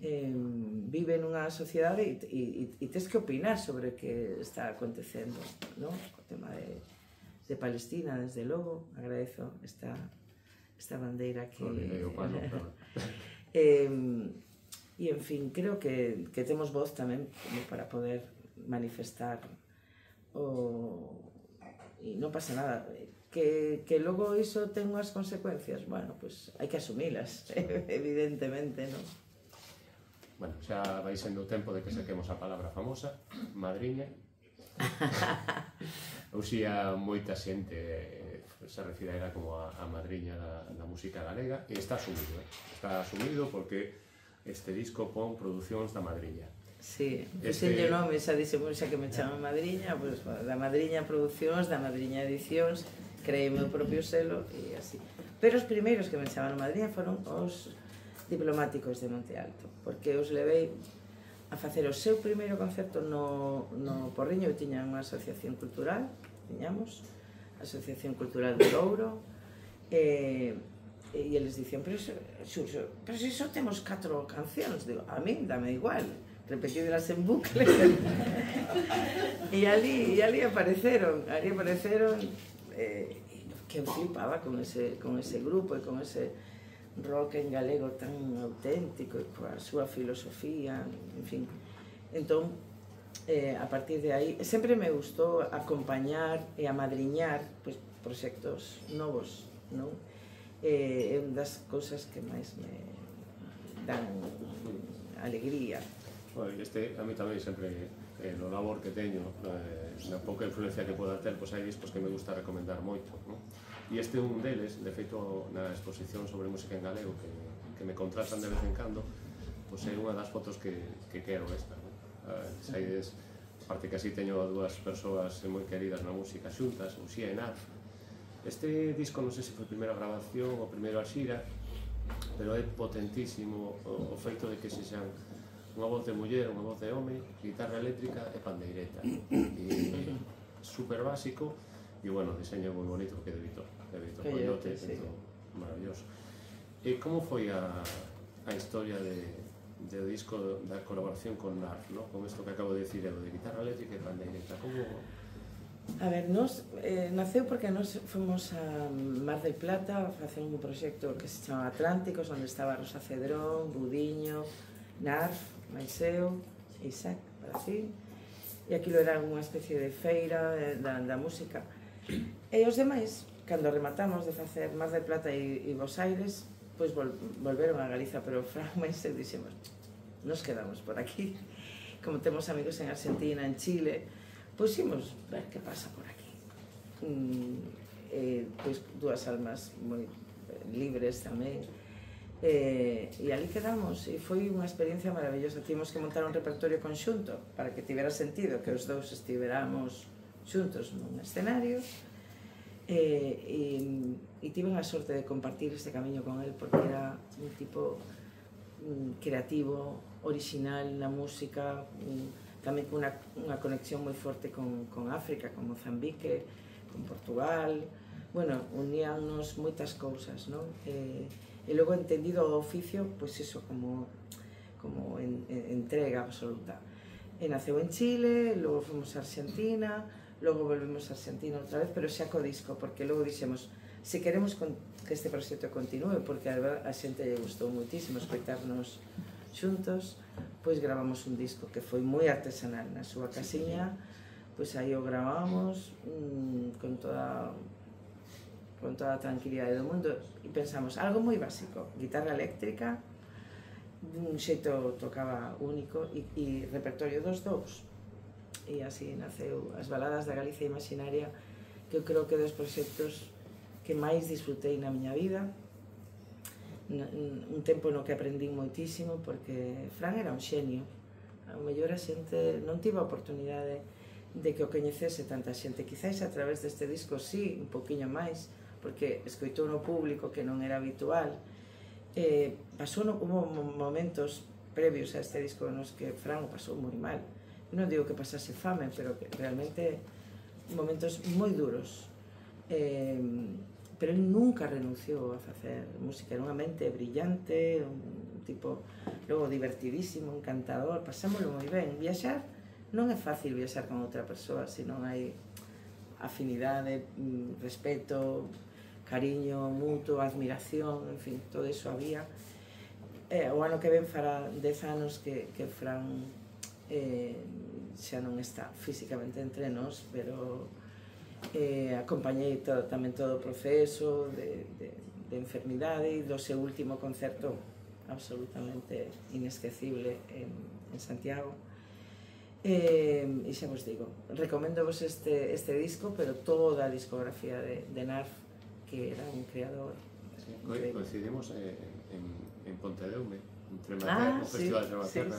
vive nunha sociedade e tes que opinar sobre o que está acontecendo, non? O tema de Palestina, desde logo, agradezo esta bandeira que... E, en fin, creo que temos voz tamén para poder manifestar e non pasa nada. Que logo iso ten unhas consecuencias, bueno, pois hai que asumilas, evidentemente, non? Bueno, xa vai sendo o tempo de que saquemos a palabra famosa, madriña. Ou si a moita xente se refire a ela como a madriña da música galega, e está asumido porque este disco pon Producións da Madriña. Sí, puxenlle nome, xa dixemos xa que me chama madriña, da Madriña Producións, da Madriña Edicións, creei o meu propio selo e así. Pero os primeiros que me chamaron madriña foron os Diplomáticos de Monte Alto, porque os levei a facer o seu primeiro concerto no Porriño. Eu tiña unha asociación cultural, tiñamos, a Asociación Cultural do Louro, e e eles dicían, pero Xurxo, pero se só temos 4 cancións, digo, a mí dame igual, repetidas en bucle. E ali apareceron, que eu flipaba con ese grupo e con ese rock en galego tan auténtico e coa súa filosofía, en fin. Entón, a partir de aí, sempre me gustou acompañar e amadriñar proxectos novos, non? É unha das cousas que máis me dan alegría. A mí tamén sempre, no labor que teño, na pouca influencia que poda ter, hai discos que me gusta recomendar moito, non? E este é un deles, de feito, na exposición sobre música en galego que me contratan de vez en cando, é unha das fotos que quero esta, non? Saides, aparte que así teño dúas persoas moi queridas na música xuntas, Uxía e Narf. Este disco non sei se foi a primeira grabación ou primeiro a xira, pero é potentísimo o feito de que sexan unha voz de muller, unha voz de home, guitarra eléctrica e pandeireta. E super básico, e bueno, diseño moi bonito que é de Víctor Coyote, maravilloso. E como foi a historia do disco da colaboración con Narf, con isto que acabo de dicir, de guitarra eléctrica e pandeireta? Como... A ver, naceu porque nos fomos a Mar del Plata a facer un proxecto que se chama Atlánticos, onde estaba Rosa Cedrón, Budiño, Narf, Maiseo, Isaac, Brasil, e aquilo era unha especie de feira da música. E os demais, cando rematamos de facer Mar del Plata e Bos Aires, pois volveron a Galiza, pero Fran Maiseu dixemos, nos quedamos por aquí. Como temos amigos en Argentina, en Chile, pois imos ver que pasa por aquí. Pois dúas almas moi libres tamén. E ali quedamos, e foi unha experiencia maravillosa. Tivemos que montar un repertorio conxunto para que tivera sentido que os dous estiveramos xuntos nun escenario. E tive a sorte de compartir este camiño con el, porque era un tipo creativo, original na música, tamén con unha conexión moi forte con África, con Mozambique, con Portugal. Bueno, uníannos moitas cousas, non? E logo entendido o oficio, pois iso, como entrega absoluta. E naceu en Chile, logo fomos a Argentina, logo volvemos a Argentina outra vez, pero xa co disco, porque logo dixemos, se queremos que este proxecto continúe, porque a xente lle gustou moitísimo escoitarnos xuntos, pois gravamos un disco que foi moi artesanal na súa casiña, pois aí o gravamos con toda a tranquilidade do mundo, e pensamos algo moi básico, guitarra eléctrica, dun xeito tocaba único, e repertorio dos dous. E así naceu As baladas da Galicia Imaginaria, que eu creo que é dos proxectos que máis disfrutei na miña vida, un tempo no que aprendín moitísimo, porque Fran era un xenio. A mellor a xente non tive a oportunidade de que o coñecese tanta xente, quizáis a través deste disco sí, un poquinho máis, porque escoitou no público que non era habitual. Hubo momentos previos a este disco nos que Fran o pasou moi mal. Non digo que pasase fame, pero que realmente momentos moi duros. Pero ele nunca renunciou a facer música, era unha mente brillante, un tipo logo divertidísimo, encantador, pasámoslo moi ben. Viaxar non é fácil, viaxar con outra persoa, se non hai afinidade, respeto, cariño mutuo, admiración, en fin, todo iso había. O ano que ven fará 10 anos que Fran xa non está físicamente entre nós, pero acompañei tamén todo o proceso de enfermidade, e do seu último concerto absolutamente inesquecible en Santiago. E xa vos digo, recomendo vos este disco, pero toda a discografía de Narf, que era un creador. Coincidimos en Pontedeume, entre Materra, o Festival de Materra.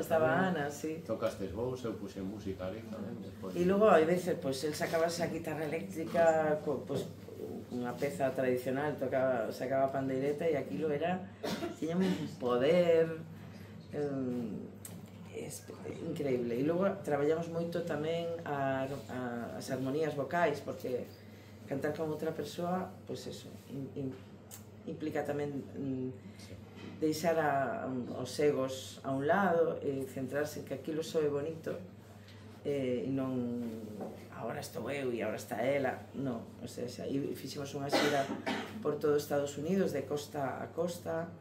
Estaba Ana, sí. Tocastes vos, eu puxe música ali tamén. E logo, hai veces, el sacaba esa guitarra eléctrica, unha peza tradicional, sacaba pandeireta, e aquilo tiña un poder increíble. E logo traballamos moito tamén as armonías vocais, porque cantar con outra persoa, pois eso, implica tamén deixar os egos a un lado e centrarse en que aquilo soe bonito e non agora estou eu e agora está ela, non, o sea, aí fixemos unha xira por todo Estados Unidos de costa a costa,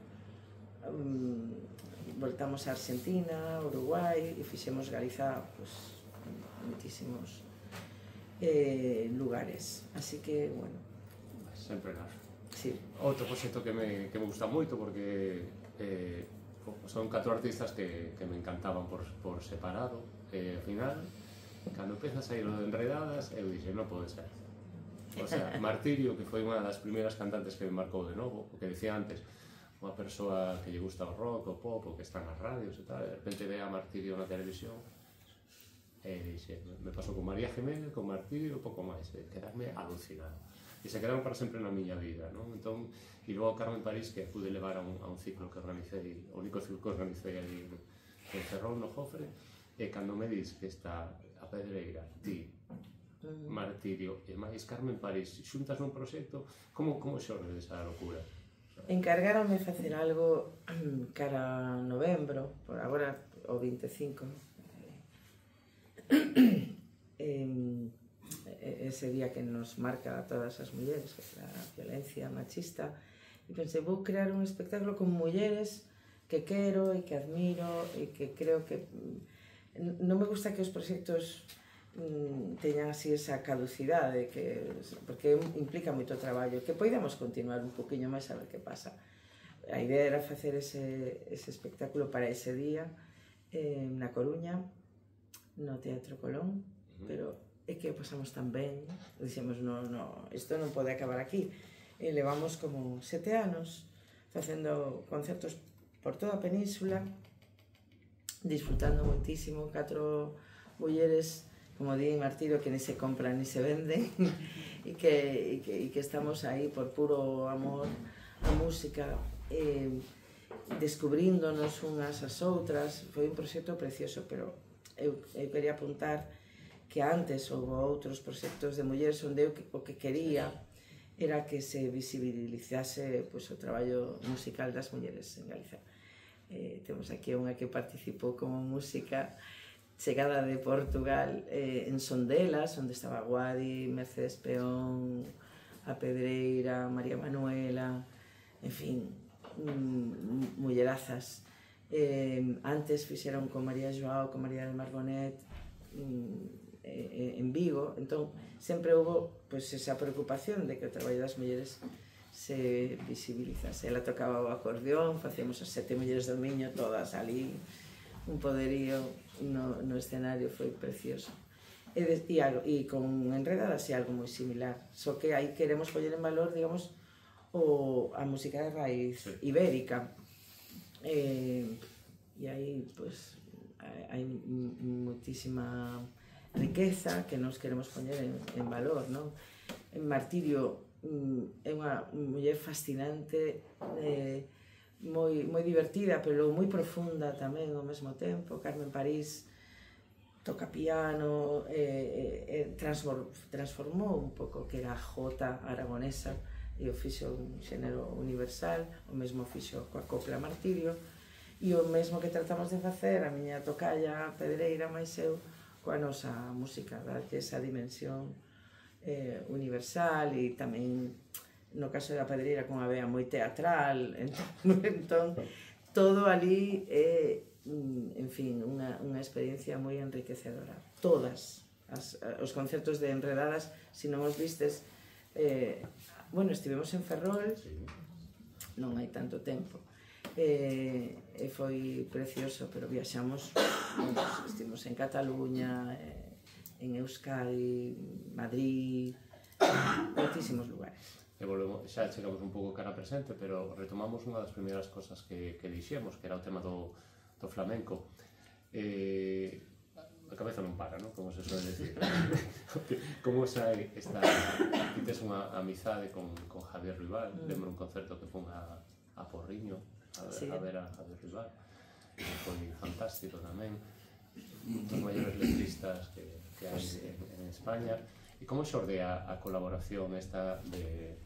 voltamos a Argentina, Uruguai e fixemos Galiza, pues, muitísimos lugares, así que, bueno, sempre nada. sí. Outro proxecto que me gusta moito porque son 4 artistas que me encantaban por separado e ao final, cando empeza a sair o de Enredadas, eu dixe, non pode ser. O sea, Martirio, que foi unha das primeiras cantantes que me marcou de novo, o que decía antes, unha persoa que lle gusta o rock, o pop, o que está nas radios e tal, de repente ve a Martirio na televisión e dixe, me pasou con María Jiménez, con Martirio e pouco máis, quedarme alucinado. E se quedaron para sempre na miña vida, non? Entón, e logo Carmen París, que pude levar a un ciclo que organicei, o único ciclo que organicei aí en Ferrol, no Jofre, e cando me dis que está a Pedreira, ti, Martirio e máis Carmen París xuntas nun proxecto, como xorde esa locura? Encargáronme facer algo cara novembro, por agora o 25, ese día que nos marca a todas as mulleres, a violencia machista, e pensei, vou crear un espectáculo con mulleres que quero e que admiro e que creo que non me gusta que os proxectos teñan así esa caducidade, porque implica moito traballo, que poidamos continuar un poquinho máis a ver que pasa. A idea era facer ese espectáculo para ese día na Coruña, no Teatro Colón, pero é que o pasamos tan ben, dixemos, isto non pode acabar aquí. E levamos como 7 anos facendo concertos por toda a península, disfrutando moitísimo, 4 mulleres, como di Martirio, que ni se compran ni se venden, e que estamos aí por puro amor a música, descubríndonos unhas as outras. Foi un proxecto precioso, pero eu quería apuntar que antes houve outros proxectos de mulleres onde eu o que quería era que se visibilizase o traballo musical das mulleres en Galiza. Temos aquí unha que participou como música chegada de Portugal en Sondelas, onde estaba Guadi, Mercedes Peón, a Pedreira, María Manuela, en fin, mullerazas. Antes fixeron con María Joao, con María del Mar Bonet, en Vigo, entón sempre houve esa preocupación de que o traballo das mulleres se visibilizase. Ela tocaba o acordeón, facíamos as 7 mulleres do Miño todas ali, un poderío no escenario, foi precioso. E con Enredadas é algo moi similar, só que aí queremos poñer en valor, digamos, a música de raíz ibérica, e aí hai moitísima riqueza que nos queremos poñer en valor, non? Martirio é unha muller fascinante, moi divertida, pero moi profunda tamén ao mesmo tempo. Carmen París toca piano, transformou un pouco que era a jota aragonesa e o fixo un xénero universal, o mesmo fixo coa copla Martirio, e o mesmo que tratamos de facer a miña tocalla Pedreira máis eu coa nosa música, darlle esa dimensión universal, e tamén no caso da Pedreira con a vea moi teatral, entón todo ali é, en fin, unha experiencia moi enriquecedora. Todas os concertos de Enredadas, se non os vistes, bueno, estivemos en Ferrol, non hai tanto tempo, e foi precioso, pero viaxamos, estivemos en Cataluña, en Euskadi, Madrid, moitísimos lugares. E volvemos, xa chegamos un pouco cara presente, pero retomamos unha das primeiras cosas que dixemos, que era o tema do flamenco. A cabeza non para, non? Como se suele decir. Como sai esta... Ti tes unha amizade con Javier Ruibal, lembro un concerto que fun a Porriño a ver a Javier Ruibal, que foi fantástico tamén, dos maiores letristas que hai en España. E como xorde a colaboración esta de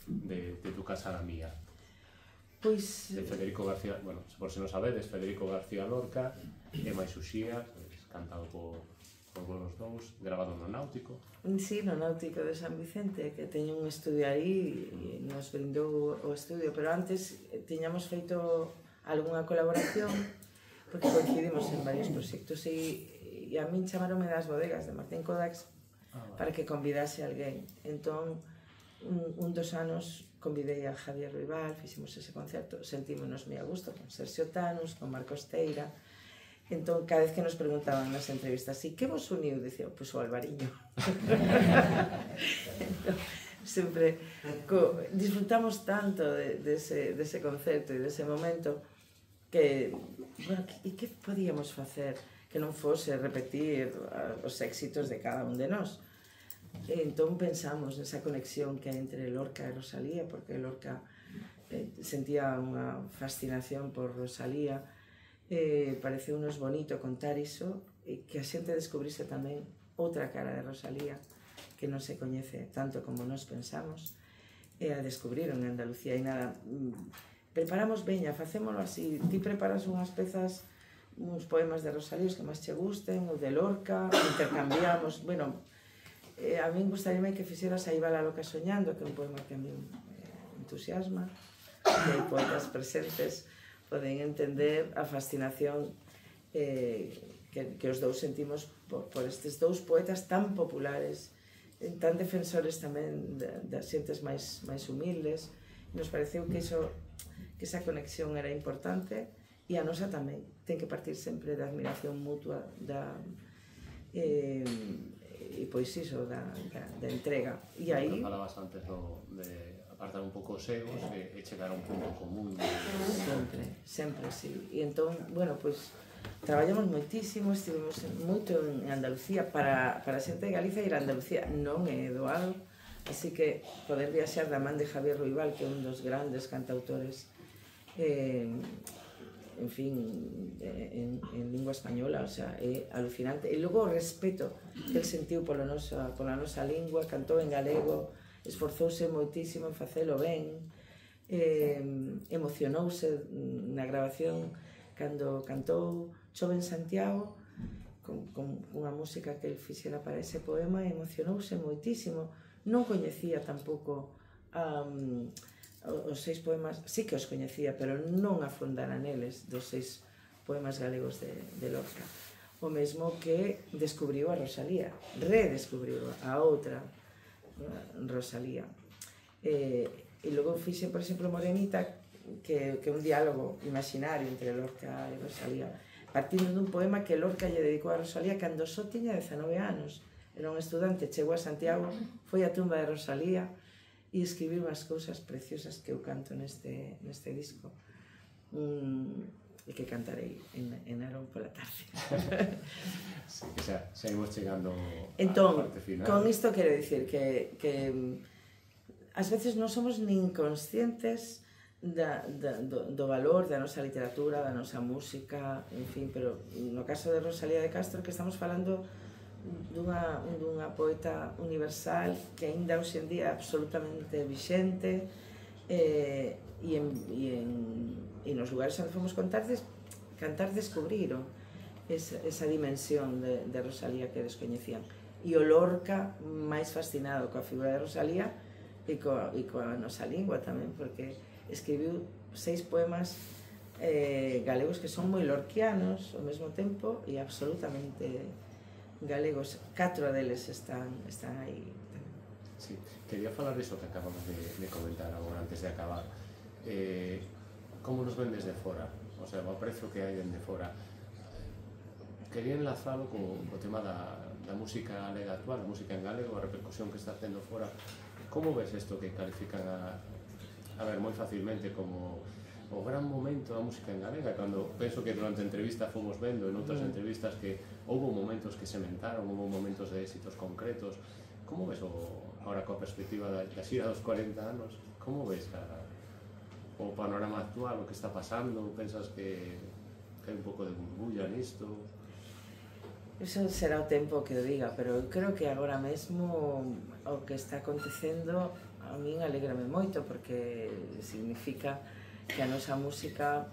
de tu casa a mía. Pois... De Federico García, bueno, por se non sabedes, Federico García Lorca e máis Uxía, cantado por vos dous, grabado no Náutico. Sí, no Náutico de San Vicente, que teño un estudio aí e nos brindou o estudio, pero antes tiñamos feito algunha colaboración porque coincidimos en varios proxectos e a min chamaronme das bodegas de Martín Kodax para que convidase a alguén. Entón, un dos anos convidei a Javier Ruibal, fixemos ese concerto, sentímonos moi a gusto con Sergio Tanus, con Marcos Teira. Entón, cada vez que nos preguntaban nas entrevistas, e que vos uniu? Dicía, pois o Alvariño. Entón, sempre disfrutamos tanto dese concerto e dese momento que, bueno, e que podíamos facer que non fose repetir os éxitos de cada un de nós? Entón pensamos nesa conexión que hai entre Lorca e Rosalía, porque Lorca sentía unha fascinación por Rosalía, pareceunos bonito contar iso e que a xente descubrise tamén outra cara de Rosalía que non se coñece tanto como nos pensamos, e a descubriron en Andalucía. E nada, preparamos, veña, facémolo así, ti preparas unhas pezas, uns poemas de Rosalía os que máis che gusten, ou de Lorca, intercambiamos, bueno, a min gustaríame que fixeras a Ibala Loca Soñando, que é un poema que a min entusiasma, que hai poetas presentes poden entender a fascinación que os dous sentimos por estes dous poetas tan populares, tan defensores tamén das xentes máis humildes. Nos pareceu que esa conexión era importante e a nosa tamén ten que partir sempre da admiración mutua e pois iso, da entrega. E aí... Falabas antes de apartar un pouco os egos e chegar a un punto común. Sempre, sí. E entón, bueno, pois traballamos moitísimo, estivemos moito en Andalucía para a xente de Galicia, e a Andalucía non é doado, así que poder viaxar da man de Javier Ruibal, que é un dos grandes cantautores en fin, en lingua española, o sea, é alucinante. E logo o respeto que el sentiu pola nosa lingua, cantou en galego, esforzouse moitísimo en facelo ben, emocionouse na grabación cando cantou Chove en Santiago, con unha música que el fixera para ese poema, emocionouse moitísimo. Non coñecía tampouco os 6 poemas, sí que os coñecía, pero non afondara neles, dos 6 poemas galegos de Lorca. O mesmo que descubriu a Rosalía, redescubriu a outra Rosalía. E logo fixen, por exemplo, Morenita, que é un diálogo imaginario entre Lorca e Rosalía, partindo dun poema que Lorca lle dedicou a Rosalía cando só tiña 19 anos. Era un estudante, chegou a Santiago, foi á tumba de Rosalía e escribir unhas cousas preciosas que eu canto neste disco, e que cantarei en Narón pola tarde. Sí, que xa imos chegando entón, á parte final. Con isto quero dicir que ás veces non somos nin conscientes do valor da nosa literatura, da nosa música, en fin, pero no caso de Rosalía de Castro, que estamos falando dunha poeta universal que aínda hoxe en día é absolutamente vixente, e nos lugares onde fomos cantar descubriron esa dimensión de Rosalía que descoñecían. E o Lorca máis fascinado coa figura de Rosalía e coa nosa lingua tamén, porque escribiu 6 poemas galegos que son moi lorquianos ao mesmo tempo e absolutamente galegos. 4 deles están aí. Sí, quería falar diso que acabamos de comentar agora antes de acabar. Como nos ven desde fora? O sea, o aprecio que hai dende fora. Quería enlazalo co tema da música galega actual, a música en galego, a repercusión que está tendo fora. Como ves isto que califican a ver moi facilmente como o gran momento da música en galega, cando penso que durante a entrevista fomos vendo en outras entrevistas que houve momentos que se mentaron, houve momentos de éxitos concretos. Como ves agora coa perspectiva da xira dos 40 anos, como ves o panorama actual, o que está pasando? Pensas que hai un pouco de burbulla nisto? Eso será o tempo que o diga, pero eu creo que agora mesmo o que está acontecendo a min alegrame moito porque significa que a nosa música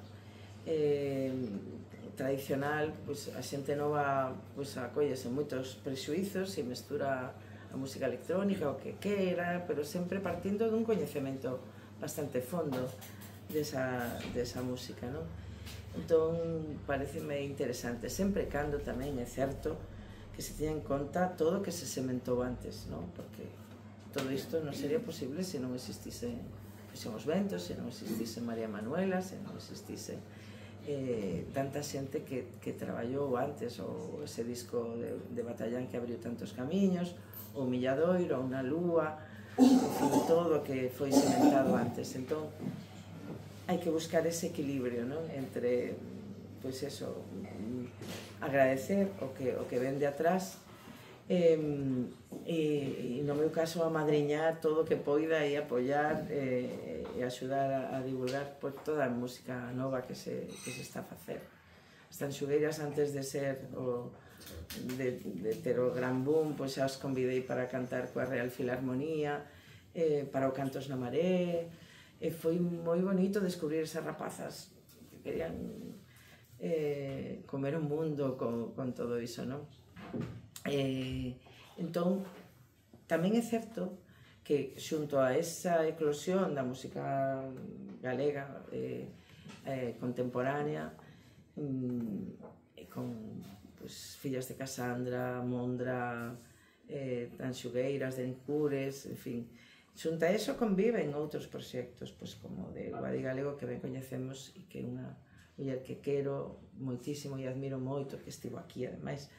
tradicional, pois a xente nova pois acollese moitos prexuizos e mestura a música electrónica, o que quera, pero sempre partindo dun coñecemento bastante fondo desa música, non? Entón, pareceme interesante, sempre cando tamén é certo que se teña en conta todo o que se sementou antes, non? Porque todo isto non sería posible se non existise os ventos, se non existise María Manuela, se non existise tanta xente que traballou antes, ou ese disco de Batallán que abriu tantos camiños, o Milladoiro, ou Unha Lúa, en fin, todo o que foi sementado antes. Entón, hai que buscar ese equilibrio, non? Entre, pois eso, agradecer o que ven de atrás e no meu caso amadriñar todo o que poida e apoiar e axudar a divulgar por toda a música nova que se está a facer. As Tanxugueiras, antes de ser de ter o gran boom, pois xa os convidei para cantar coa Real Filarmonía, para o Cantos na Maré, e foi moi bonito descubrir esas rapazas que querían comer o mundo con todo iso, non? Entón, tamén é certo que xunto a esa eclosión da música galega contemporánea, con Fillas de Casandra, Mondra, Tanxugueiras, de Encures, en fin, xunto a eso conviven outros proxectos, como o de Guadi Galego, que ben coñecemos e que é unha muller que quero moitísimo e admiro moito, que estivo aquí ademais.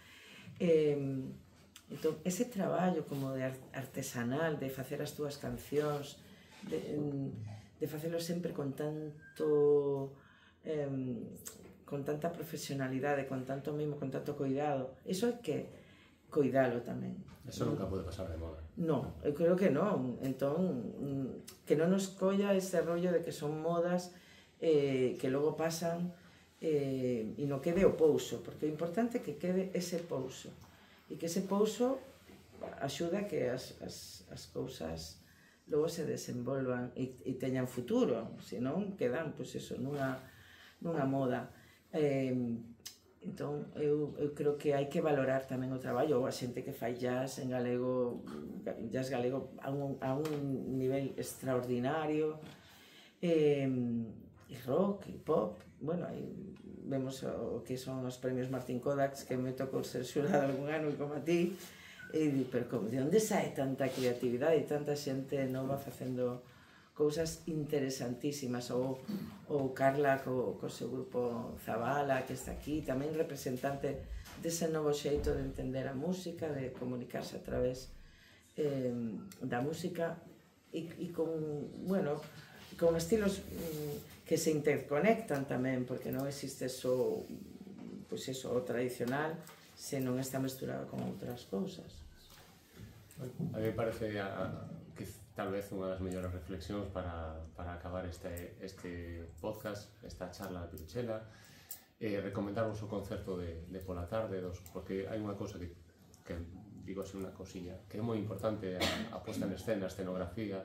Entón, ese traballo como de artesanal, de facer as túas cancións, de facelo sempre con tanto con tanta profesionalidade, con tanto mimo, con tanto cuidado, iso hai que cuidalo tamén. Eso nunca pode pasar de moda. Non, eu creo que non. Entón, que non nos colla ese rollo de que son modas que logo pasan e non quede o pouso, porque o importante é que quede ese pouso e que ese pouso axuda a que as cousas logo se desenvolvan e teñan futuro, senón quedan, pois eso, nunha moda. Entón, eu creo que hai que valorar tamén o traballo, ou a xente que fai jazz en galego, jazz galego a un nivel extraordinario, e rock, e pop. Bueno, vemos o que son os premios Martín Kodaks, que me tocou ser xurada algún ano como a ti, e digo, pero de onde sae tanta creatividade e tanta xente nova facendo cousas interesantísimas, ou Carla co seu grupo Zabala, que está aquí, tamén representante dese novo xeito de entender a música, de comunicarse a través da música e con, bueno, con estilos que se interconectan tamén, porque non existe só, pois eso, o tradicional, se non está mesturado con outras cousas. A mí me parece que tal vez unha das mellores reflexións para acabar este podcast, esta charla de Piruchela, recomendarvos o concerto de pola tarde, porque hai unha cousa que digo así unha cosiña, que é moi importante a posta en escena, a escenografía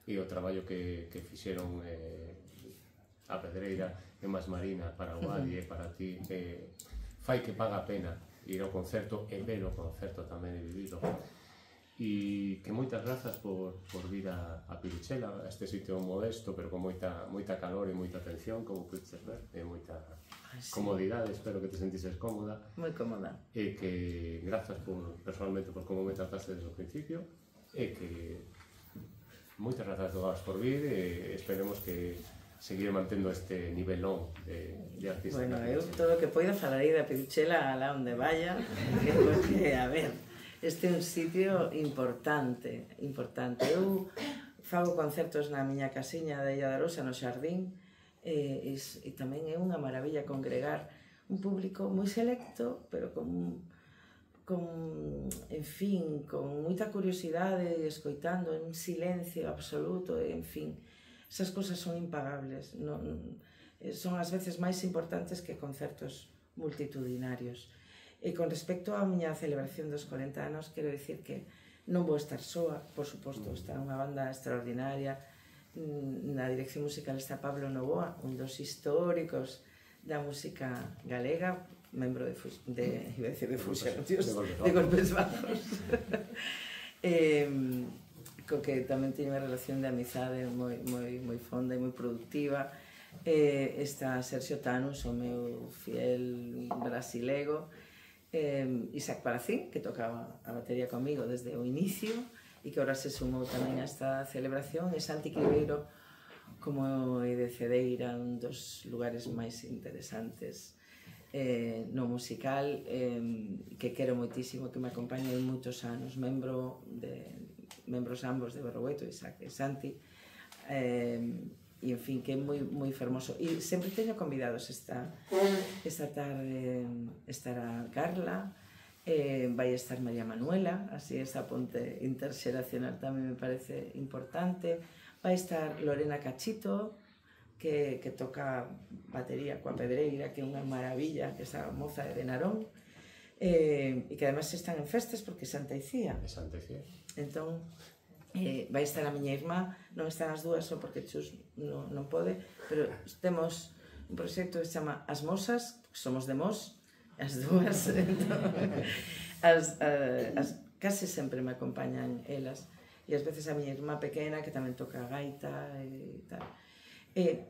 e o traballo que fixeron a Pedreira e Mas Marina para o Guadi e para ti, fai que paga a pena ir ao concerto e ver o concerto tamén e vivido. E que moitas grazas por vir a Piruchela, a este sitio modesto, pero con moita calor e moita atención, como puedes ver, e moita comodidade, espero que te sentises cómoda. Moi cómoda. E que grazas personalmente por como me trataste desde o principio, e que moitas grazas a todas por vir, e esperemos que seguir mantendo este nivelón de artista. Bueno, eu todo o que poida falarei da Piruchela alá onde vaya, porque, a ver, este é un sitio importante, importante. Eu fago concertos na miña casiña de Illa da Rosa, no Xardín, e tamén é unha maravilla congregar un público moi selecto, pero en fin, con moita curiosidade, escoitando en silencio absoluto, en fin, esas cousas son impagables, son ás veces máis importantes que concertos multitudinarios. E con respecto á miña celebración dos 40 anos, quero dicir que Non vou estar soa, por suposto, está unha banda extraordinaria. Na dirección musical está Pablo Novoa, un dos históricos da música galega, membro de Golpes Bajos. Co que tamén teño unha relación de amizade moi fonda e moi productiva. Está Sergio Tanus, o meu fiel brasilego, Isaac Palacín, que tocaba a batería comigo desde o inicio e que ahora se sumou tamén a esta celebración, e Santi Quibeiro como de Cedeira, un dos lugares máis interesantes no musical, que quero moitísimo, que me acompaña en moitos anos, membros ambos de Berrogueto, Isaac e Santi, e en fin, que é moi fermoso. E sempre teño convidados esta tarde. Estará Carla, vai estar María Manuela, así esa ponte interxeracional tamén me parece importante. Vai estar Lorena Cachito, que toca batería coa Pedreira, que é unha maravilla, que esa moza de Narón, e que además están en festas porque é Santa Icía. Entón, vai estar a miña irmá, non están as dúas só porque Chus non pode, pero temos un proxecto que se chama As Mosas, que somos de Mos, as dúas, case sempre me acompañan elas, e ás veces a miña irmá pequena que tamén toca gaita e tal.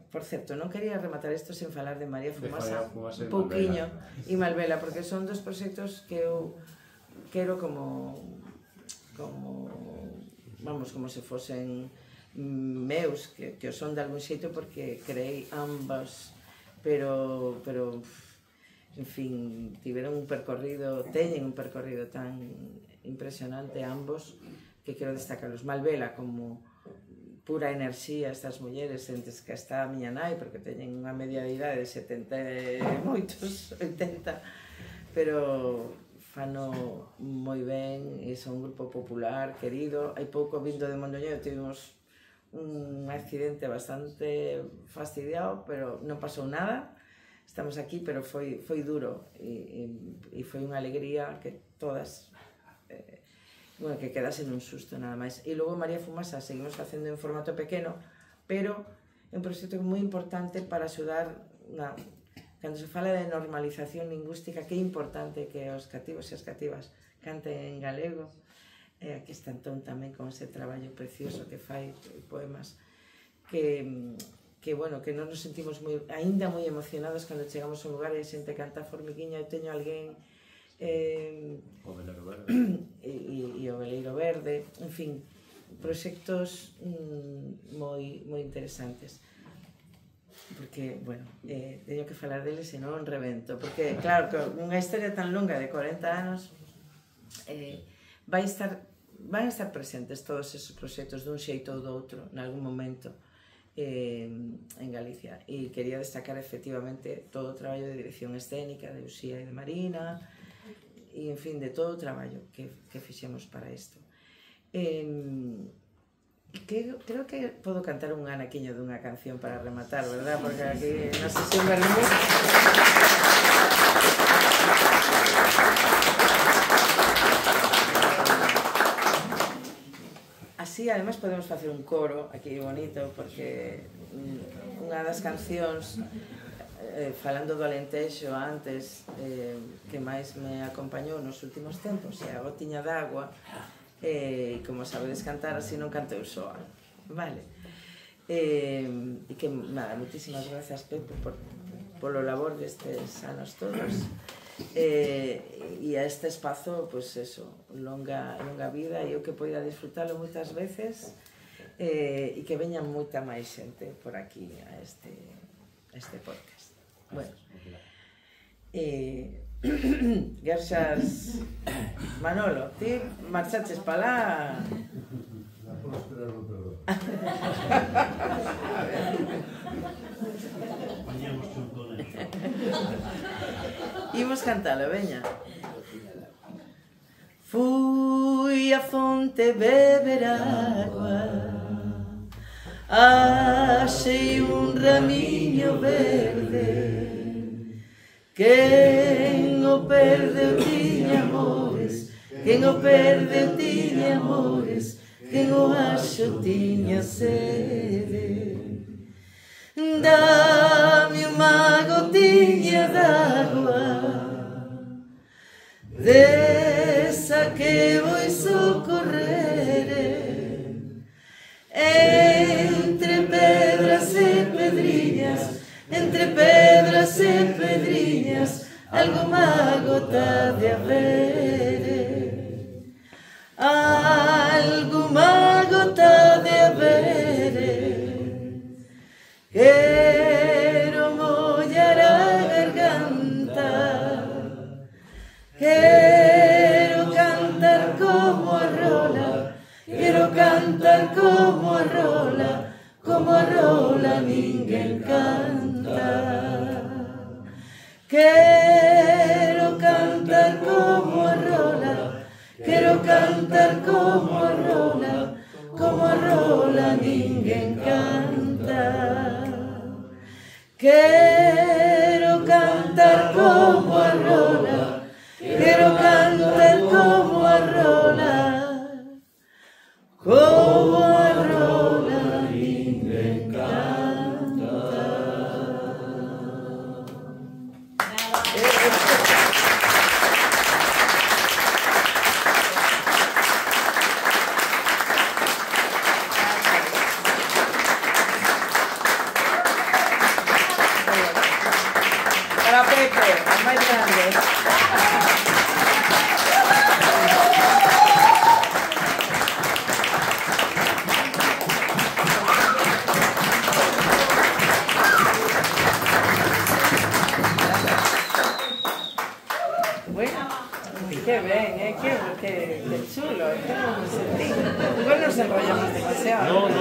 Por certo, non quería rematar isto sen falar de María Fumasa un pouquiño e Malvela, porque son dos proxectos que eu quero como se fosen meus, que o son de algún xeito porque creei ambas, pero en fin, teñen un percorrido tan impresionante ambos que quero destacarlos. Malvela como pura enerxía, estas mulleres entes que está a miña nai, porque teñen unha media de idade de 70 e moitos, 80, pero fano moi ben, e son un grupo popular, querido. Hai pouco vindo de Mondoñedo tivemos un accidente bastante fastidiado, pero non pasou nada, estamos aquí, pero foi duro e foi unha alegría que todas, que quedase nun susto nada máis. E logo María Fumasa seguimos facendo en formato pequeno, pero é un proxecto moi importante para axudar cando se fala de normalización lingüística, que é importante que os cativos e as cativas canten en galego. Aquí está Antón tamén con ese traballo precioso que fai, poemas, que non nos sentimos aínda moi emocionados cando chegamos a un lugar e a xente canta Formiguinha. Eu teño alguén o Veleiro Verde e o Veleiro Verde, en fin, proxectos moi interesantes. Porque, bueno, teño que falar deles e non revento, porque, claro, unha historia tan longa de 40 anos van a estar presentes todos esos proxectos dun xeito ou do outro, nalgún momento, en Galicia. E quería destacar, efectivamente, todo o traballo de dirección escénica de Uxía e de Marina, e, en fin, de todo o traballo que fixemos para isto. Creo que podo cantar un anaquiño dunha canción para rematar, verdad? Porque aquí na sesión veremos. Así, ademais, podemos facer un coro aquí bonito, porque unha das cancións, falando do Alentexo antes, que máis me acompañou nos últimos tempos, é A Gotiña d'Agua. E como sabedes cantar, así non canto eu soa, vale? E que, nada, moitísimas grazas, Pepe, polo labor destes anos todos, e a este espazo, pois eso, longa vida, e eu que poida disfrutalo moitas veces, e que veña moita máis xente por aquí a este podcast. Bueno, Gerxas, Manolo, ti marchaches pa lá. La puedo esperar no perdón. Poñemos chuntones. Imos cantalo, veña. Fui a fonte beber agua, achei un ramiño verde, quen o perdeu tiña amores, quen o perdeu tiña amores, quen o axo tiña sede. Dame unha gotiña d'agua, desa que voi socorrere, entre pedras e pedriñas, entre pedras e pedriñas, alguma gota de habere, alguma gota de habere. Quero mollar a garganta, quero cantar como a rola, quero cantar como a rola ninguén canta. Quero cantar como a rola, quero cantar como a rola ninguén canta. Quero cantar como a rola, quero cantar como a rola ninguén canta. Para Pepe, el más grande. Bueno, qué bien, qué chulo, qué sentí. Igual nos enrollamos demasiado. No.